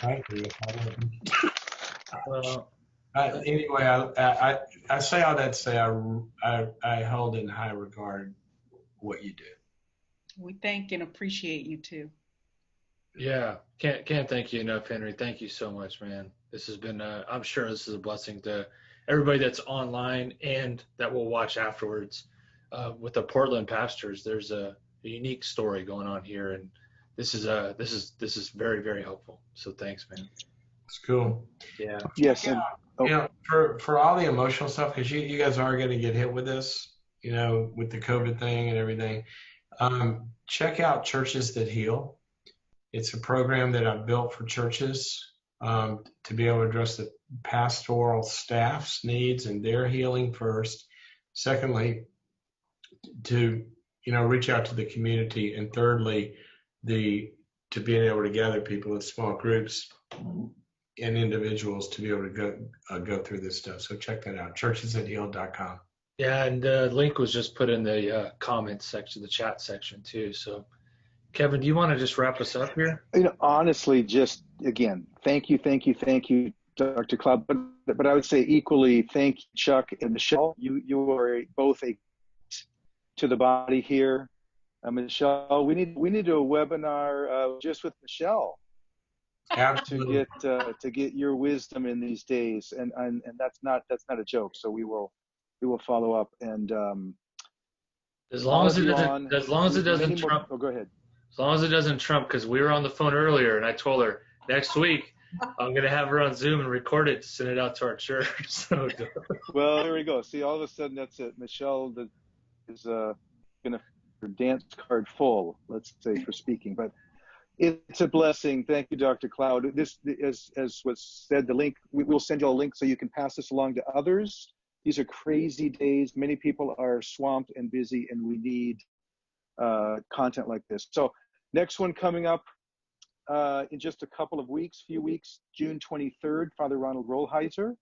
I agree with that. Well, Anyway, I say all that to say I hold in high regard what you do. We thank and appreciate you too. yeah, can't thank you enough, Henry. Thank you so much, man. This has been, I'm sure this is a blessing to everybody that's online and that will watch afterwards. With the Portland pastors, there's a unique story going on here, and this is very, very helpful. So thanks, man. It's cool. Yeah. Yes. Yeah. And For all the emotional stuff, because you guys are going to get hit with this, with the COVID thing and everything. Check out Churches That Heal. It's a program that I've built for churches to be able to address the pastoral staff's needs and their healing first. Secondly, to reach out to the community, and thirdly, to being able to gather people in small groups and individuals to be able to go through this stuff. So check that out, churchesthatheal.com. Yeah, and the link was just put in the comments section, the chat section too. So, Kevin, do you want to just wrap us up here? honestly, just again, thank you, Dr. Cloud. But I would say equally, thank you, Chuck and Michelle. You are both to the body here. Michelle, we need a webinar just with Michelle. Absolutely. to get your wisdom in these days, and that's not a joke. So we will follow up, and as long as it doesn't trump. Oh, go ahead. As long as it doesn't trump, because we were on the phone earlier, and I told her next week I'm gonna have her on Zoom and record it to send it out to our church. So. Well, there we go. See, all of a sudden that's it. Michelle is gonna her dance card full, let's say, for speaking, but. It's a blessing. Thank you, Dr. Cloud. This, as was said, the link, we'll send you a link so you can pass this along to others. These are crazy days. Many people are swamped and busy, and we need content like this. So next one coming up in just a few weeks, June 23rd, Father Ronald Rollheiser,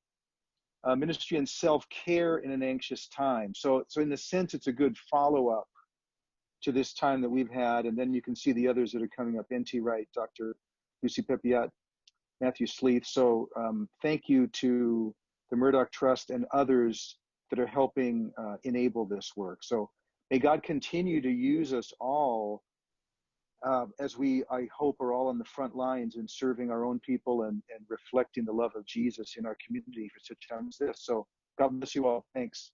Ministry and Self-Care in an Anxious Time. So in the sense, it's a good follow-up to this time that we've had, and then you can see the others that are coming up: N.T. Wright, Dr. Lucy Pepiat, Matthew Sleeth. So thank you to the Murdoch Trust and others that are helping enable this work. So may God continue to use us all as we, I hope, are all on the front lines in serving our own people and reflecting the love of Jesus in our community for such times as this. So God bless you all. Thanks.